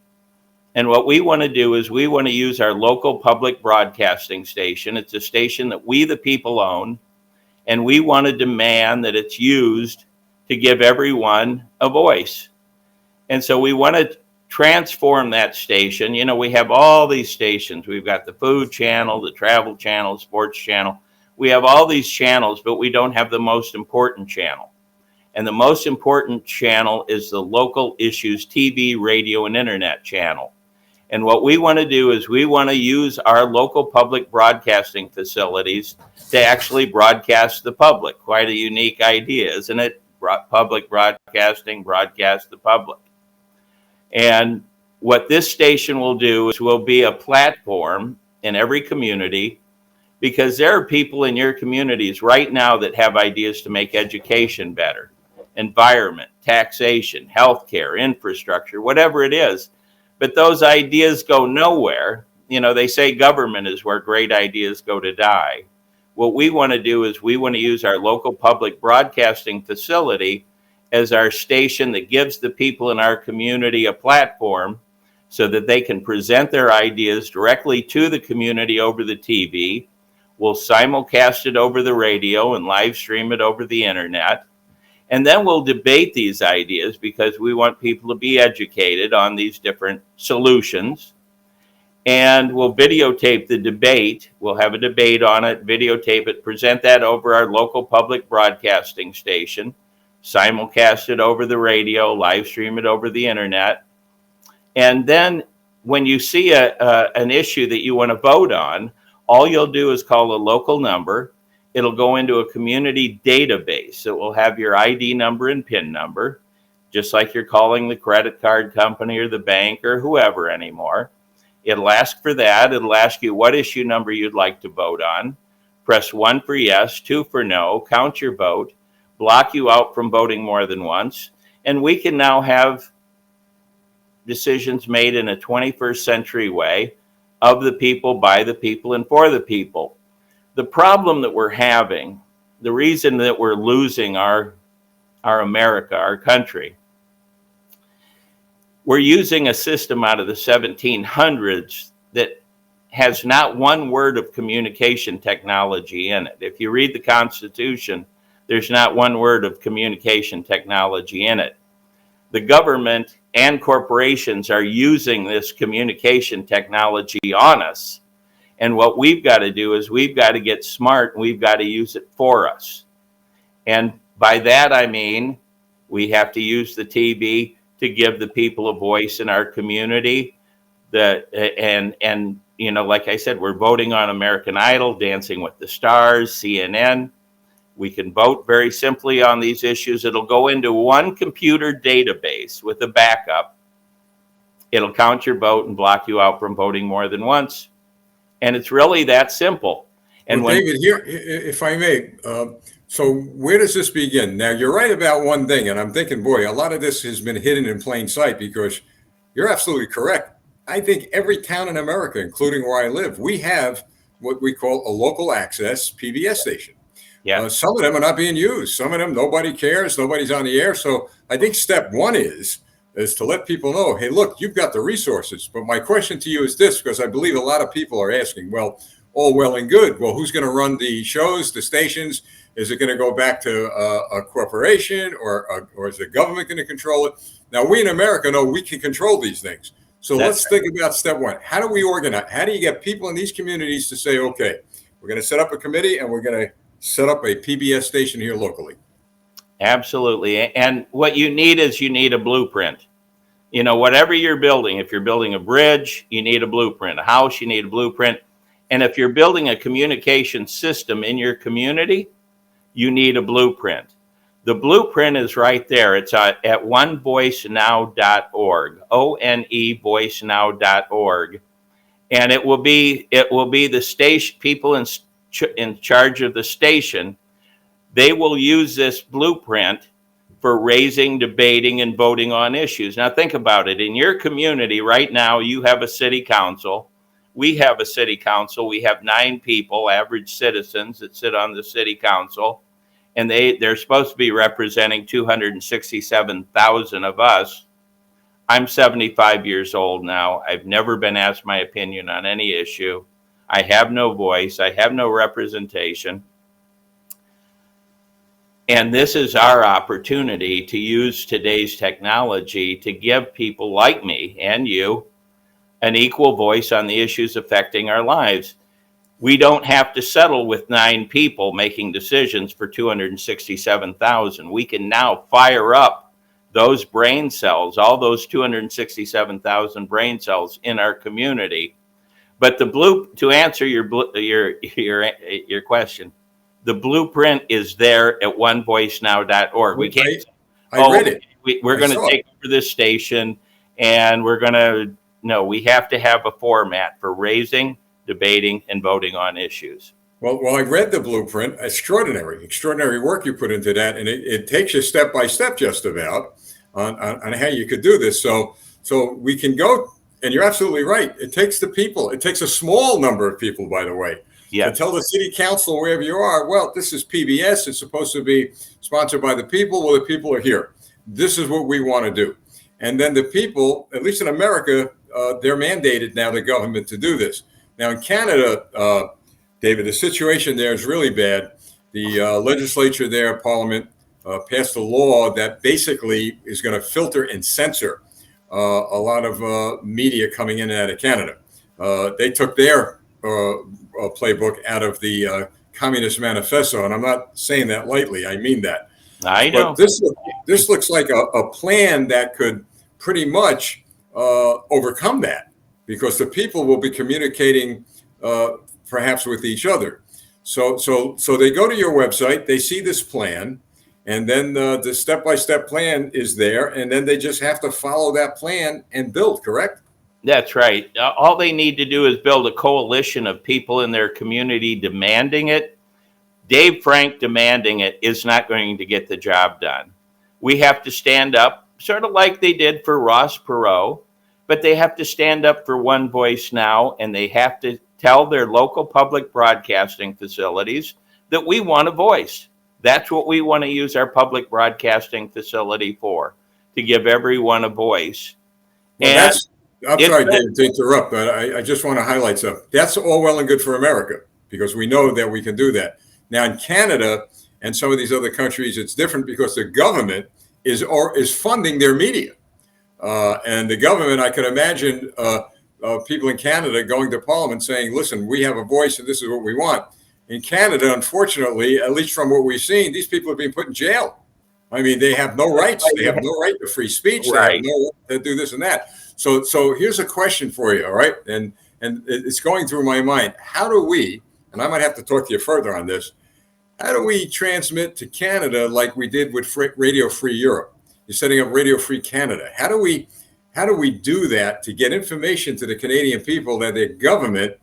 And what we want to do is we want to use our local public broadcasting station. It's a station that we the people own. And we want to demand that it's used to give everyone a voice. And so we want to transform that station. We have all these stations. We've got the food channel, the travel channel, sports channel. We have all these channels, but we don't have the most important channel. And the most important channel is the local issues TV, radio, and internet channel. And what we want to do is we want to use our local public broadcasting facilities to actually broadcast the public. Quite a unique idea, isn't it? Public broadcasting, broadcast the public. And what this station will do is will be a platform in every community, because there are people in your communities right now that have ideas to make education better, environment, taxation, healthcare, infrastructure, whatever it is. But those ideas go nowhere. You know, they say government is where great ideas go to die. What we want to do is we want to use our local public broadcasting facility as our station that gives the people in our community a platform so that they can present their ideas directly to the community over the TV. We'll simulcast it over the radio and live stream it over the internet. And then we'll debate these ideas, because we want people to be educated on these different solutions. And we'll videotape the debate. We'll have a debate on it, videotape it, present that over our local public broadcasting station, simulcast it over the radio, live stream it over the internet. And then when you see an issue that you want to vote on, all you'll do is call a local number. It'll go into a community database. It will have your ID number and PIN number, just like you're calling the credit card company or the bank or whoever anymore. It'll ask for that. It'll ask you what issue number you'd like to vote on. Press 1 for yes, 2 for no, count your vote, block you out from voting more than once. And we can now have decisions made in a 21st century way, of the people, by the people, and for the people. The problem that we're having, the reason that we're losing our America, our country, we're using a system out of the 1700s that has not one word of communication technology in it. If you read the Constitution, there's not one word of communication technology in it. The government and corporations are using this communication technology on us. And what we've got to do is we've got to get smart, and we've got to use it for us. And by that, I mean, we have to use the TV to give the people a voice in our community. And you know, like I said, we're voting on American Idol, Dancing with the Stars, CNN. We can vote very simply on these issues. It'll go into one computer database with a backup. It'll count your vote and block you out from voting more than once. And it's really that simple. And well, David, here, if I may, so where does this begin? Now, you're right about one thing, and I'm thinking, boy, a lot of this has been hidden in plain sight, because you're absolutely correct. I think every town in America, including where I live, we have what we call a local access PBS station. Yeah. Some of them are not being used. Some of them, nobody cares. Nobody's on the air. So I think step one is to let people know, hey, look, you've got the resources. But my question to you is this, because I believe a lot of people are asking, well, all well and good. Well, who's going to run the shows, the stations? Is it going to go back to a corporation, or is the government going to control it? Now, we in America know we can control these things. So let's think about step one. How do we organize? How do you get people in these communities to say, okay, we're going to set up a committee and we're going to set up a PBS station here locally? Absolutely. And what you need is you need a blueprint. You know, whatever you're building, if you're building a bridge, you need a blueprint. A house, you need a blueprint. And if you're building a communication system in your community, you need a blueprint. The blueprint is right there. It's at onevoicenow.org, ONEvoicenow.org. And it will be the station, people in charge of the station. They will use this blueprint for raising, debating, and voting on issues. Now think about it. In your community right now, you have a city council. We have a city council. We have 9 people, average citizens, that sit on the city council. And they're supposed to be representing 267,000 of us. I'm 75 years old now. I've never been asked my opinion on any issue. I have no voice. I have no representation. And this is our opportunity to use today's technology to give people like me and you an equal voice on the issues affecting our lives. We don't have to settle with 9 people making decisions for 267,000. We can now fire up those brain cells, all those 267,000 brain cells in our community. But to answer your question, the blueprint is there at onevoicenow.org. We can't. I read it. We're going to take over this station, and we're going to. No, we have to have a format for raising, debating, and voting on issues. Well, I read the blueprint. Extraordinary work you put into that, and it takes you step by step, just about, on how you could do this. So we can go, and you're absolutely right. It takes the people. It takes a small number of people, by the way, to tell the city council, wherever you are, well, this is PBS. It's supposed to be sponsored by the people. Well, the people are here. This is what we want to do. And then the people, at least in America, they're mandated now, the government, to do this. Now in Canada, David, the situation there is really bad. The legislature there, Parliament, passed a law that basically is going to filter and censor a lot of media coming in and out of Canada. They took their playbook out of the Communist Manifesto, and I'm not saying that lightly. I mean that. I know. But this looks like a plan that could pretty much overcome that, because the people will be communicating perhaps with each other. So they go to your website, they see this plan, and then the step-by-step plan is there, and then they just have to follow that plan and build, correct? That's right. All they need to do is build a coalition of people in their community demanding it. Dave Frank demanding it is not going to get the job done. We have to stand up, sort of like they did for Ross Perot, but they have to stand up for One Voice Now, and they have to tell their local public broadcasting facilities that we want a voice. That's what we want to use our public broadcasting facility for, to give everyone a voice. Well, I'm sorry, David, to interrupt, but I just want to highlight something. That's all well and good for America, because we know that we can do that. Now in Canada and some of these other countries, it's different, because the government is funding their media. And the government, I can imagine people in Canada going to Parliament saying, listen, we have a voice and this is what we want. In Canada, unfortunately, at least from what we've seen, these people are being put in jail. I mean, they have no rights. They have no right to free speech. Right. They have no right to do this and that. So here's a question for you, all right? And it's going through my mind. How do we, and I might have to talk to you further on this, how do we transmit to Canada like we did with Radio Free Europe? You're setting up Radio Free Canada. How do we do that to get information to the Canadian people that their government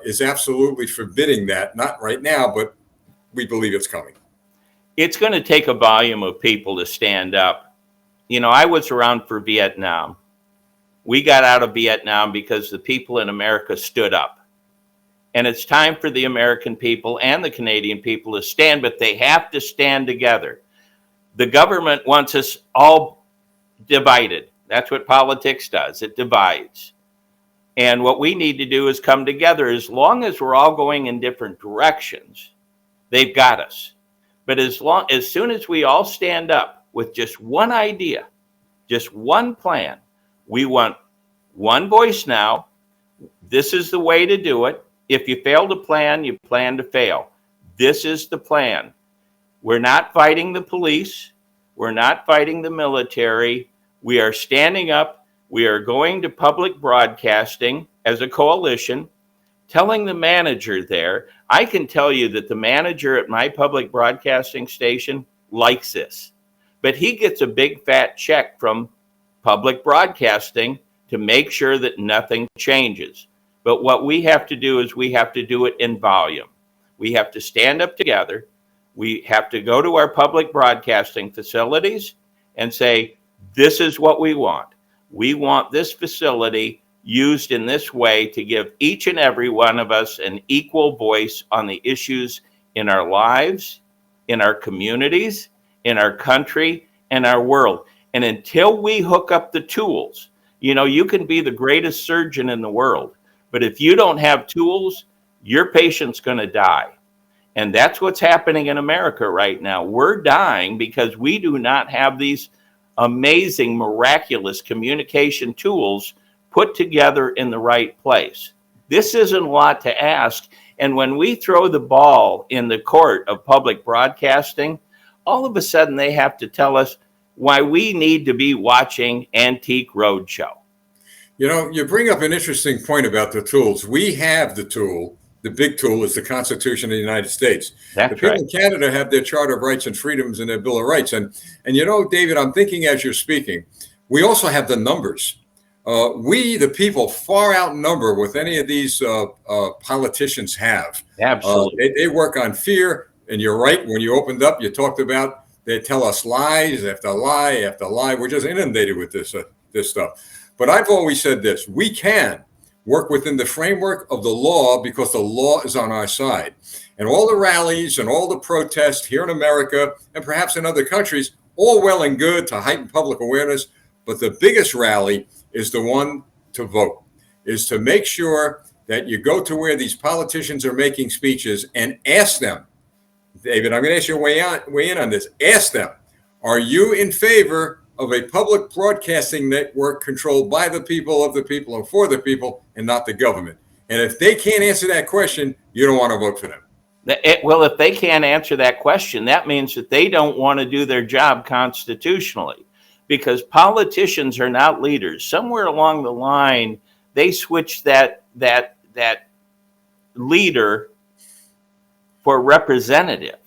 is absolutely forbidding that? Not right now, but we believe it's coming. It's going to take a volume of people to stand up. You know, I was around for Vietnam. We got out of Vietnam because the people in America stood up. And it's time for the American people and the Canadian people to stand, but they have to stand together. The government wants us all divided. That's what politics does. It divides. And what we need to do is come together. As long as we're all going in different directions, they've got us. But as soon as we all stand up with just one idea, just one plan, we want one voice now. This is the way to do it. If you fail to plan, you plan to fail. This is the plan. We're not fighting the police. We're not fighting the military. We are standing up. We are going to public broadcasting as a coalition, telling the manager there. I can tell you that the manager at my public broadcasting station likes this, but he gets a big fat check from public broadcasting to make sure that nothing changes. But what we have to do is we have to do it in volume. We have to stand up together. We have to go to our public broadcasting facilities and say, this is what we want. We want this facility used in this way to give each and every one of us an equal voice on the issues in our lives, in our communities, in our country, and our world. And until we hook up the tools, you know, you can be the greatest surgeon in the world, but if you don't have tools, your patient's going to die. And that's what's happening in America right now. We're dying because we do not have these amazing, miraculous communication tools put together in the right place. This isn't a lot to ask. And when we throw the ball in the court of public broadcasting, all of a sudden they have to tell us, why we need to be watching Antique Roadshow. You know, you bring up an interesting point about the tools. We have the tool. The big tool is the Constitution of the United States. That's the people right. in Canada have their Charter of Rights and Freedoms and their Bill of Rights. And you know, David, I'm thinking as you're speaking, we also have the numbers. We, the people, far outnumber what any of these politicians have. Absolutely. They work on fear. And you're right. When you opened up, you talked about they tell us lies after lie after lie. We're just inundated with this stuff. But I've always said this: we can work within the framework of the law because the law is on our side. And all the rallies and all the protests here in America and perhaps in other countries, all well and good to heighten public awareness. But the biggest rally is the one to vote, is to make sure that you go to where these politicians are making speeches and ask them, David, I'm going to ask you to weigh in on this. Ask them, are you in favor of a public broadcasting network controlled by the people, of the people, and for the people, and not the government? And if they can't answer that question, you don't want to vote for them. Well, if they can't answer that question, that means that they don't want to do their job constitutionally, because politicians are not leaders. Somewhere along the line, they switched that leader for representative.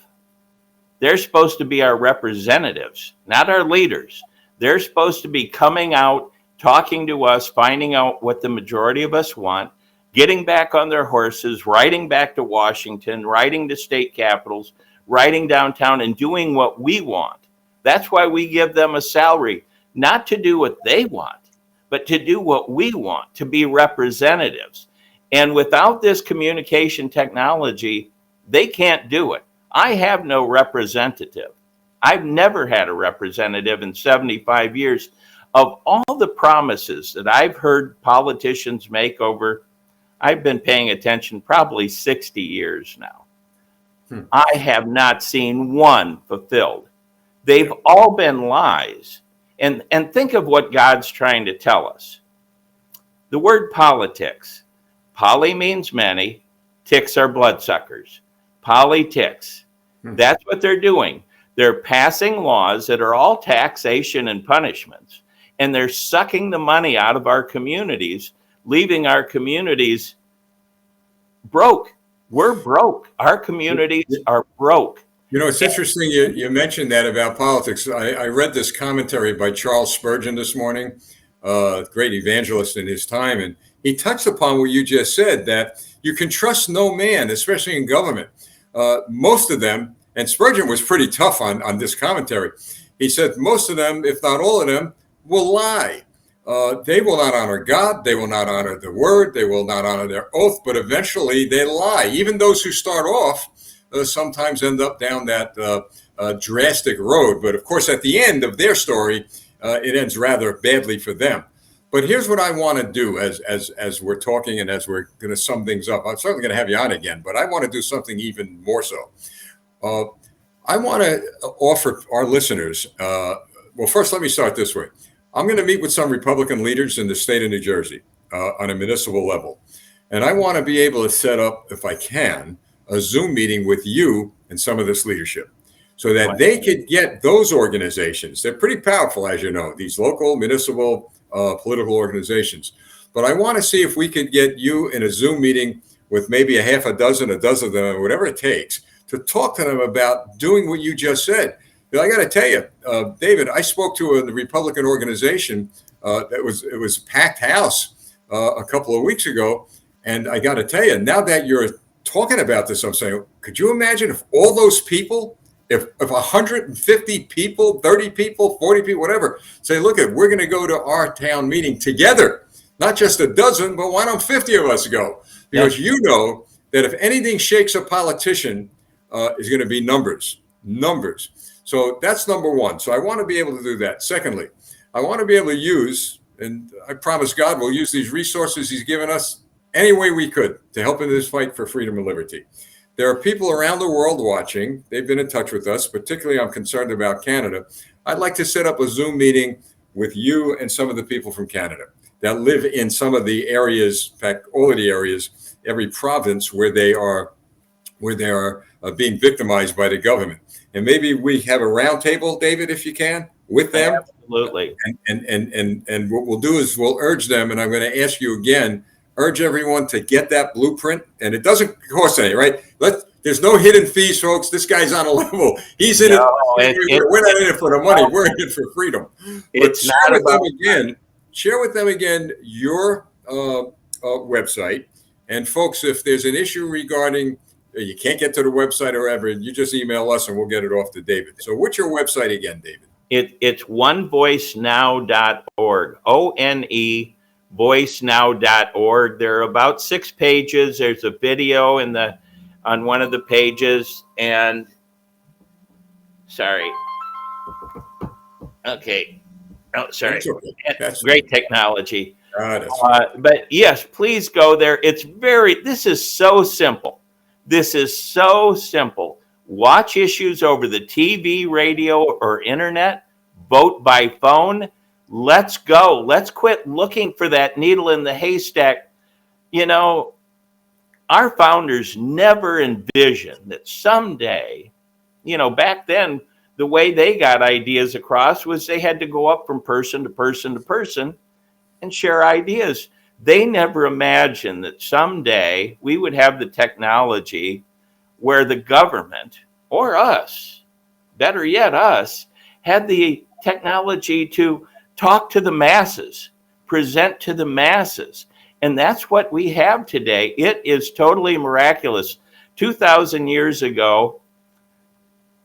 They're supposed to be our representatives, not our leaders. They're supposed to be coming out, talking to us, finding out what the majority of us want, getting back on their horses, riding back to Washington, riding to state capitals, riding downtown, and doing what we want. That's why we give them a salary, not to do what they want, but to do what we want, to be representatives. And without this communication technology, they can't do it. I have no representative. I've never had a representative in 75 years. Of all the promises that I've heard politicians make over, I've been paying attention probably 60 years now. I have not seen one fulfilled. They've all been lies. And think of what God's trying to tell us. The word politics. Poly means many. Ticks are bloodsuckers. Politics. That's what they're doing. They're passing laws that are all taxation and punishments, and they're sucking the money out of our communities, leaving our communities broke. We're broke. Our communities are broke. You know, it's interesting you mentioned that about politics. I read this commentary by Charles Spurgeon this morning, great evangelist in his time, and he touched upon what you just said, that you can trust no man, especially in government. Most of them, and Spurgeon was pretty tough on this commentary. He said most of them, if not all of them, will lie. They will not honor God. They will not honor the word. They will not honor their oath, but eventually they lie. Even those who start off sometimes end up down that drastic road. But of course, at the end of their story, it ends rather badly for them. But here's what I want to do as we're talking and as we're going to sum things up. I'm certainly going to have you on again, but I want to do something even more so. I want to offer our listeners, well, first, let me start this way. I'm going to meet with some Republican leaders in the state of New Jersey on a municipal level. And I want to be able to set up, if I can, a Zoom meeting with you and some of this leadership so that they could get those organizations. They're pretty powerful, as you know, these local, municipal, political organizations. But I want to see if we could get you in a Zoom meeting with maybe a half a dozen of them, whatever it takes, to talk to them about doing what you just said. I got to tell you, David, I spoke to a Republican organization it was a packed house a couple of weeks ago. And I got to tell you, now that you're talking about this, I'm saying, could you imagine if all those people, if 150 people, 30 people, 40 people, whatever, say, look, we're going to go to our town meeting together, not just a dozen, but why don't 50 of us go? Because you know that if anything shakes a politician, is going to be numbers. So that's number one. So I want to be able to do that. Secondly, I want to be able to use, and I promise God we'll use these resources he's given us any way we could to help in this fight for freedom and liberty. There are people around the world watching. They've been in touch with us. Particularly, I'm concerned about Canada. I'd like to set up a Zoom meeting with you and some of the people from Canada that live in some of the areas, in fact, all of the areas, every province where they are being victimized by the government. And maybe we have a round table, David, if you can, with them. Absolutely. And what we'll do is we'll urge them, and I'm going to ask you again, urge everyone to get that blueprint, and it doesn't cost any, right? There's no hidden fees, folks. This guy's on a level. He's in we're not in it for the money. We're in it for freedom. But share with them again your website. And folks, if there's an issue regarding you can't get to the website or whatever, you just email us and we'll get it off to David. So what's your website again, David? It's onevoicenow.org. ONE voicenow.org. There are about 6 pages. There's a video on one of the pages, and sorry. Okay. Oh, sorry. That's great technology. But yes, please go there. This is so simple. This is so simple. Watch issues over the TV, radio, or internet. Vote by phone. Let's go. Let's quit looking for that needle in the haystack. You know, our founders never envisioned that someday, back then, the way they got ideas across was they had to go up from person to person to person and share ideas. They never imagined that someday we would have the technology where the government or us, better yet us, had the technology to talk to the masses, present to the masses. And that's what we have today. It is totally miraculous. 2,000 years ago,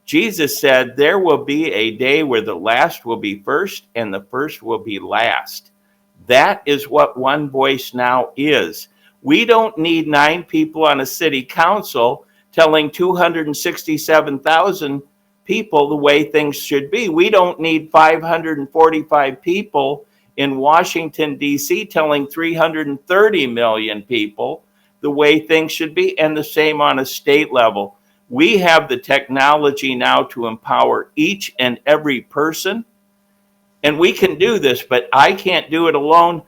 Jesus said, there will be a day where the last will be first and the first will be last. That is what One Voice Now is. We don't need 9 people on a city council telling 267,000 people the way things should be. We don't need 545 people in Washington, D.C. telling 330 million people the way things should be, and the same on a state level. We have the technology now to empower each and every person, and we can do this, but I can't do it alone.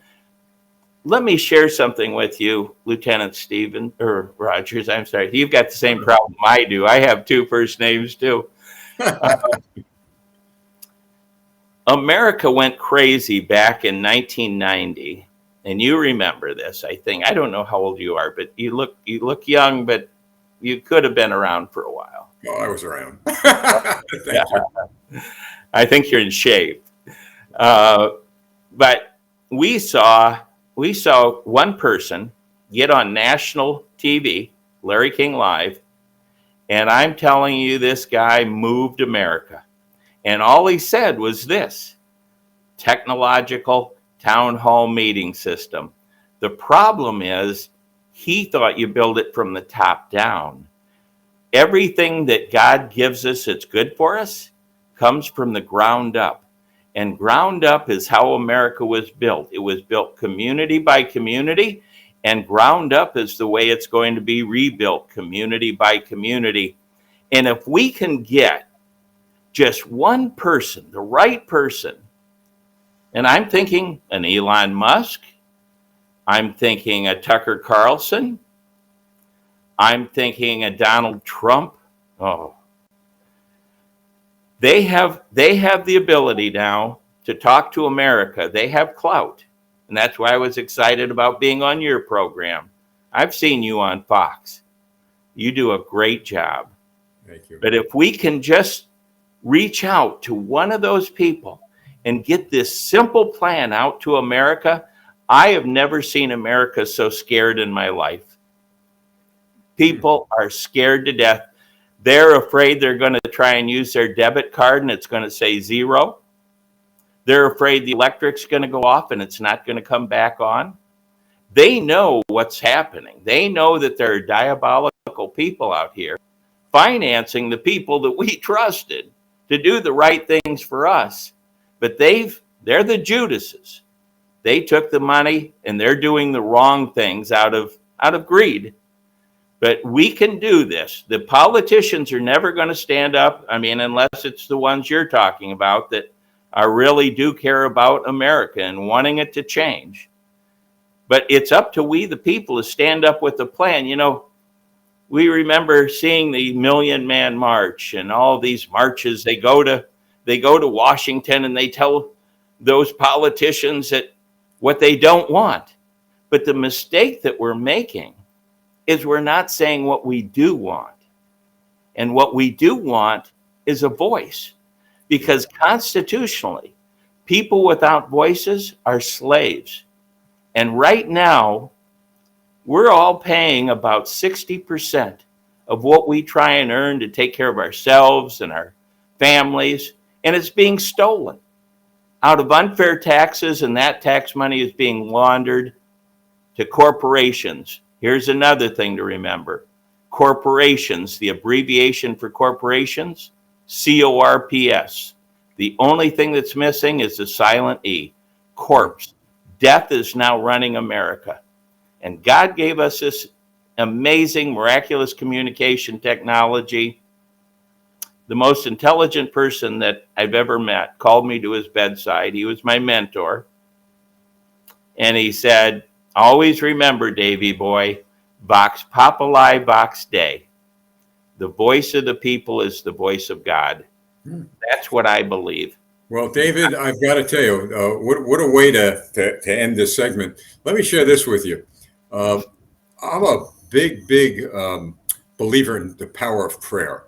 Let me share something with you, Lieutenant Stephen, or Rogers, I'm sorry. You've got the same problem I do. I have 2 first names too. America went crazy back in 1990, and you remember this, I think. I don't know how old you are, but you look young, but you could have been around for a while. Oh, I was around. I think you're in shape. But we saw one person get on national TV, Larry King Live, and I'm telling you, this guy moved America. And all he said was this: technological town hall meeting system. The problem is he thought you build it from the top down. Everything that God gives us that's good for us comes from the ground up. And ground up is how America was built. It was built community by community, and ground up is the way it's going to be rebuilt, community by community. And if we can get just one person, the right person, and I'm thinking an Elon Musk, I'm thinking a Tucker Carlson, I'm thinking a Donald Trump. Oh, they have the ability now to talk to America. They have clout. And that's why I was excited about being on your program. I've seen you on Fox. You do a great job. Thank you. But if we can just reach out to one of those people and get this simple plan out to America, I have never seen America so scared in my life. People are scared to death. They're afraid they're going to try and use their debit card and it's going to say 0. They're afraid the electric's going to go off and it's not going to come back on. They know what's happening. They know that there are diabolical people out here financing the people that we trusted to do the right things for us. But they're the Judases. They took the money and they're doing the wrong things out of greed. But we can do this. The politicians are never going to stand up. I mean, unless it's the ones you're talking about that really do care about America and wanting it to change. But it's up to we, the people, to stand up with a plan. You know, we remember seeing the Million Man March and all these marches. They go to they go to Washington and they tell those politicians that what they don't want. But the mistake that we're making is we're not saying what we do want. And what we do want is a voice, because constitutionally, people without voices are slaves. And right now, we're all paying about 60% of what we try and earn to take care of ourselves and our families, and it's being stolen out of unfair taxes, and that tax money is being laundered to corporations. Here's another thing to remember. Corporations, the abbreviation for corporations, CORPS. The only thing that's missing is the silent E, corpse. Death is now running America. And God gave us this amazing, miraculous communication technology. The most intelligent person that I've ever met called me to his bedside. He was my mentor. And he said, always remember, Davy boy, Vox Populi, Vox Dei. The voice of the people is the voice of God. That's what I believe. Well, David, I've got to tell you, what a way to end this segment. Let me share this with you. I'm a big believer in the power of prayer.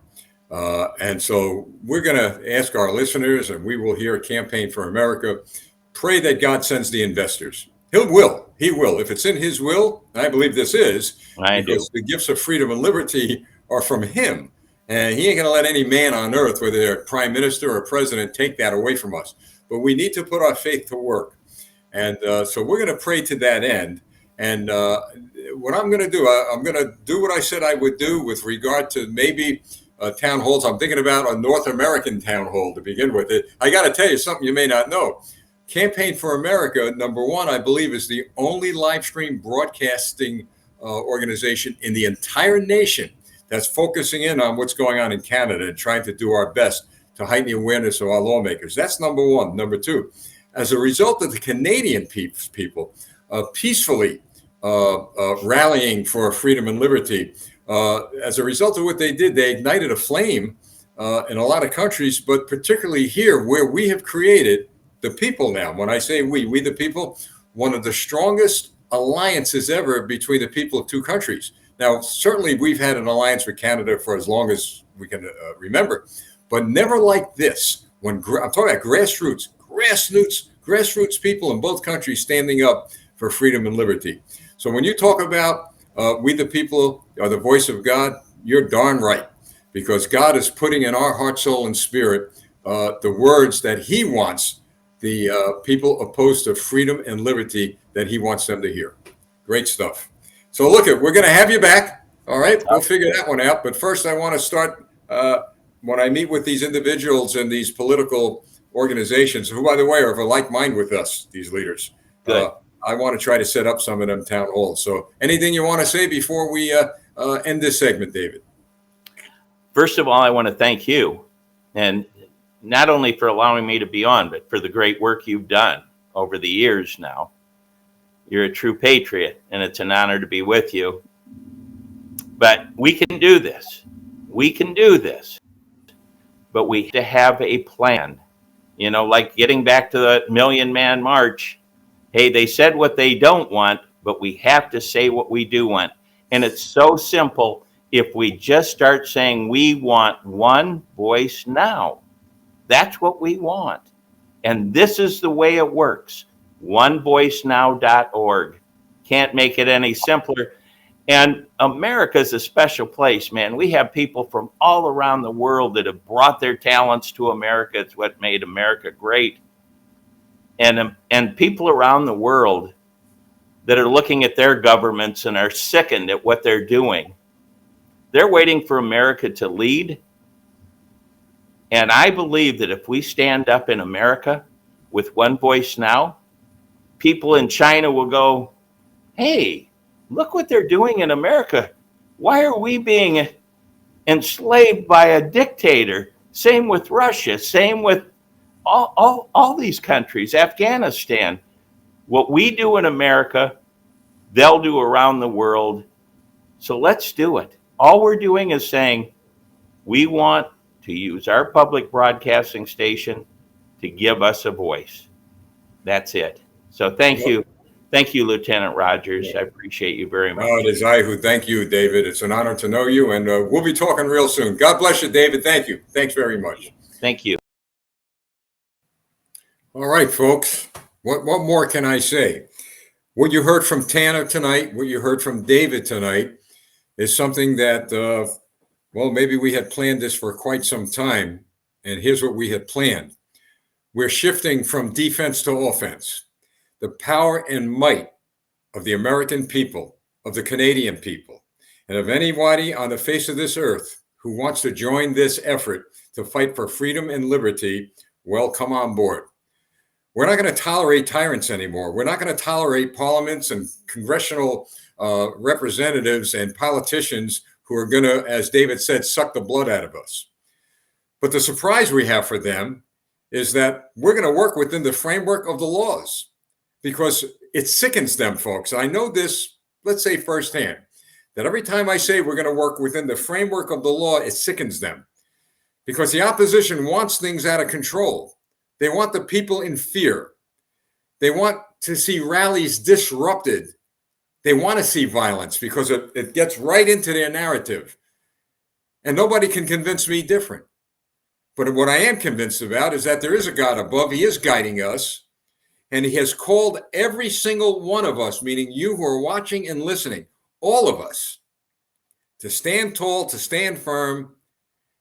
And so we're going to ask our listeners, and we will hear Campaign for America, pray that God sends the investors. He will. If it's in his will, and I believe this is, because the gifts of freedom and liberty are from him. And he ain't going to let any man on earth, whether they're prime minister or president, take that away from us. But we need to put our faith to work. And so we're going to pray to that end. And what I'm going to do, I'm going to do what I said I would do with regard to maybe town halls. I'm thinking about a North American town hall to begin with. I got to tell you something you may not know. Campaign for America, number one, I believe, is the only live stream broadcasting organization in the entire nation that's focusing in on what's going on in Canada and trying to do our best to heighten the awareness of our lawmakers. That's number one. Number two, as a result of the Canadian people peacefully rallying for freedom and liberty, as a result of what they did, they ignited a flame in a lot of countries, but particularly here where we have created, the people now, when I say we the people, one of the strongest alliances ever between the people of two countries. Now, certainly we've had an alliance with Canada for as long as we can remember, but never like this. When I'm talking about grassroots people in both countries standing up for freedom and liberty. So when you talk about we the people are the voice of God, you're darn right, because God is putting in our heart, soul, and spirit the words that he wants the people opposed to freedom and liberty that he wants them to hear. Great stuff. So look, we're going to have you back. All right, we'll figure that one out. But first, I want to start when I meet with these individuals and these political organizations, who, by the way, are of a like mind with us, these leaders. Good. I want to try to set up some of them town halls. So anything you want to say before we end this segment, David? First of all, I want to thank you, and not only for allowing me to be on, but for the great work you've done over the years now. You're a true patriot, and it's an honor to be with you. But we can do this. We can do this. But we have to have a plan. You know, like getting back to the Million Man March. Hey, they said what they don't want, but we have to say what we do want. And it's so simple if we just start saying we want one voice now. That's what we want. And this is the way it works. onevoicenow.org. Can't make it any simpler. And America is a special place, man. We have people from all around the world that have brought their talents to America. It's what made America great. And people around the world that are looking at their governments and are sickened at what they're doing. They're waiting for America to lead. And I believe that if we stand up in America with One Voice Now, people in China will go, hey, look what they're doing in America. Why are we being enslaved by a dictator? Same with Russia, same with all these countries, Afghanistan. What we do in America, they'll do around the world. So let's do it. All we're doing is saying, we want to use our public broadcasting station to give us a voice. That's it. So thank you. Thank you, Lieutenant Rogers. I appreciate you very much. Oh, it is I who thank you, David. It's an honor to know you, and we'll be talking real soon. God bless you, David. Thank you. Thanks very much. Thank you. All right, folks. What more can I say? What you heard from Tanner tonight, what you heard from David tonight, is something that, well, maybe we had planned this for quite some time, and here's what we had planned. We're shifting from defense to offense. The power and might of the American people, of the Canadian people, and of anybody on the face of this earth who wants to join this effort to fight for freedom and liberty, well, come on board. We're not going to tolerate tyrants anymore. We're not going to tolerate parliaments and congressional representatives and politicians who are going to, as David said, suck the blood out of us. But the surprise we have for them is that we're going to work within the framework of the laws, because it sickens them, folks. I know this, let's say firsthand, that every time I say we're going to work within the framework of the law, it sickens them, because the opposition wants things out of control. They want the people in fear. They want to see rallies disrupted. They want to see violence because it gets right into their narrative. And nobody can convince me different. But what I am convinced about is that there is a God above. He is guiding us. And he has called every single one of us, meaning you who are watching and listening, all of us, to stand tall, to stand firm,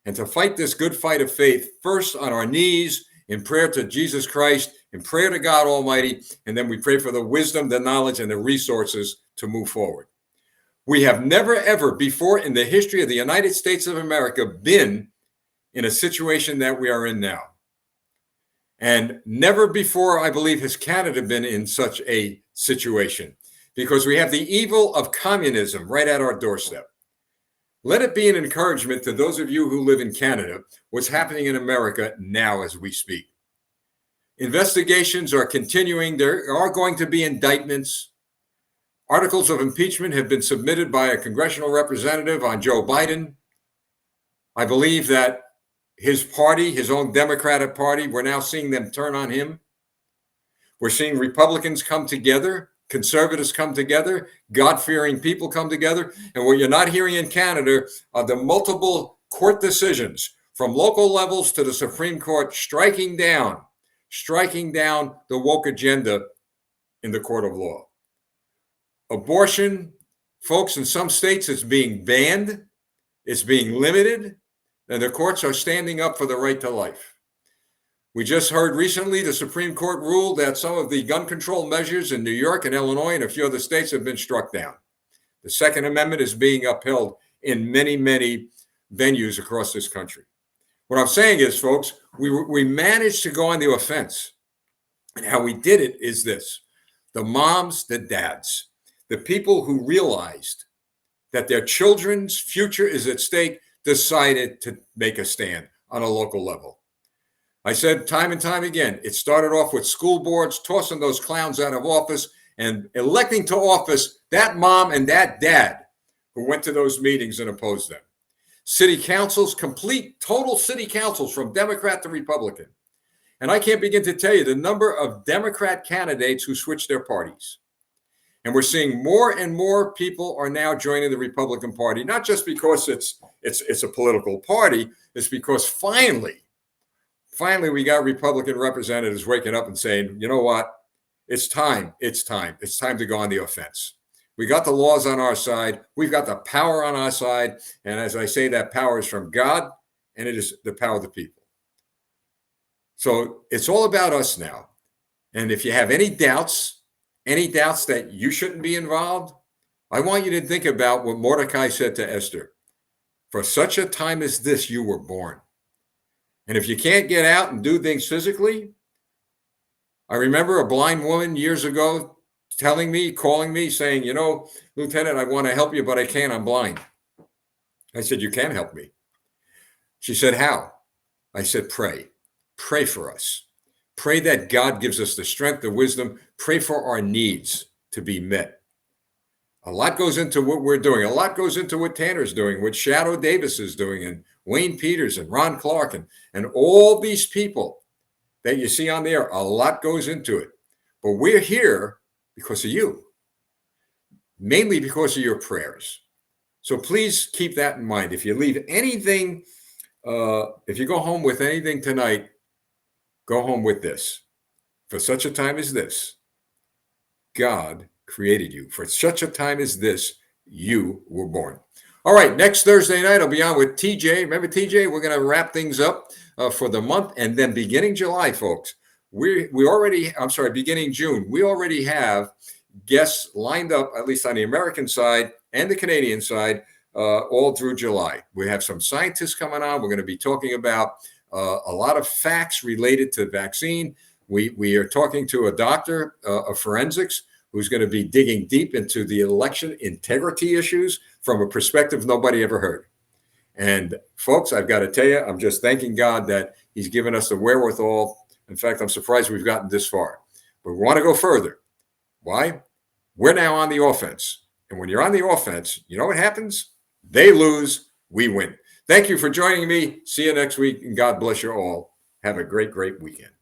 and to fight this good fight of faith, first on our knees, in prayer to Jesus Christ, in prayer to God Almighty, and then we pray for the wisdom, the knowledge, and the resources to move forward. We have never, ever before in the history of the United States of America been in a situation that we are in now. And never before, I believe, has Canada been in such a situation, because we have the evil of communism right at our doorstep. Let it be an encouragement to those of you who live in Canada, what's happening in America now as we speak. Investigations are continuing. There are going to be indictments. Articles of impeachment have been submitted by a congressional representative on Joe Biden. I believe that his party, his own Democratic Party, we're now seeing them turn on him. We're seeing Republicans come together, conservatives come together, God-fearing people come together. And what you're not hearing in Canada are the multiple court decisions from local levels to the Supreme Court striking down the woke agenda in the court of law. Abortion, folks, in some states it's being banned, it's being limited, and the courts are standing up for the right to life. We just heard recently the Supreme Court ruled that some of the gun control measures in New York and Illinois and a few other states have been struck down. The Second Amendment is being upheld in many, many venues across this country. What I'm saying is, folks, we managed to go on the offense. And how we did it is this: the moms, the dads, the people who realized that their children's future is at stake decided to make a stand on a local level. I said time and time again, it started off with school boards tossing those clowns out of office and electing to office that mom and that dad who went to those meetings and opposed them. City councils, complete, total city councils from Democrat to Republican. And I can't begin to tell you the number of Democrat candidates who switched their parties. And we're seeing more and more people are now joining the Republican Party, not just because it's a political party, it's because finally we got Republican representatives waking up and saying, you know what, it's time to go on the offense. We got the laws on our side, we've got the power on our side, and as I say, that power is from God, and it is the power of the people. So it's all about us now. And if you have any doubts that you shouldn't be involved, I want you to think about what Mordecai said to Esther. For such a time as this, you were born. And if you can't get out and do things physically, I remember a blind woman years ago calling me, saying, you know, Lieutenant, I want to help you, but I can't, I'm blind. I said, you can help me. She said, how? I said, pray for us. Pray that God gives us the strength, the wisdom. Pray for our needs to be met. A lot goes into what we're doing. A lot goes into what Tanner's doing, what Shadow Davis is doing, and Wayne Peters and Ron Clark and all these people that you see on there. A lot goes into it. But we're here because of you, mainly because of your prayers. So please keep that in mind. If you leave anything, if you go home with anything tonight, go home with this. For such a time as this, God created you. For such a time as this, you were born. All right, next Thursday night, I'll be on with TJ. Remember TJ? We're going to wrap things up for the month. And then beginning July, folks, beginning June, we already have guests lined up, at least on the American side and the Canadian side, all through July. We have some scientists coming on. We're going to be talking about a lot of facts related to vaccine. We are talking to a doctor of forensics who's going to be digging deep into the election integrity issues from a perspective nobody ever heard. And folks, I've got to tell you, I'm just thanking God that he's given us the wherewithal. In fact, I'm surprised we've gotten this far. But we want to go further. Why? We're now on the offense. And when you're on the offense, you know what happens? They lose, we win. Thank you for joining me. See you next week, and God bless you all. Have a great, great weekend.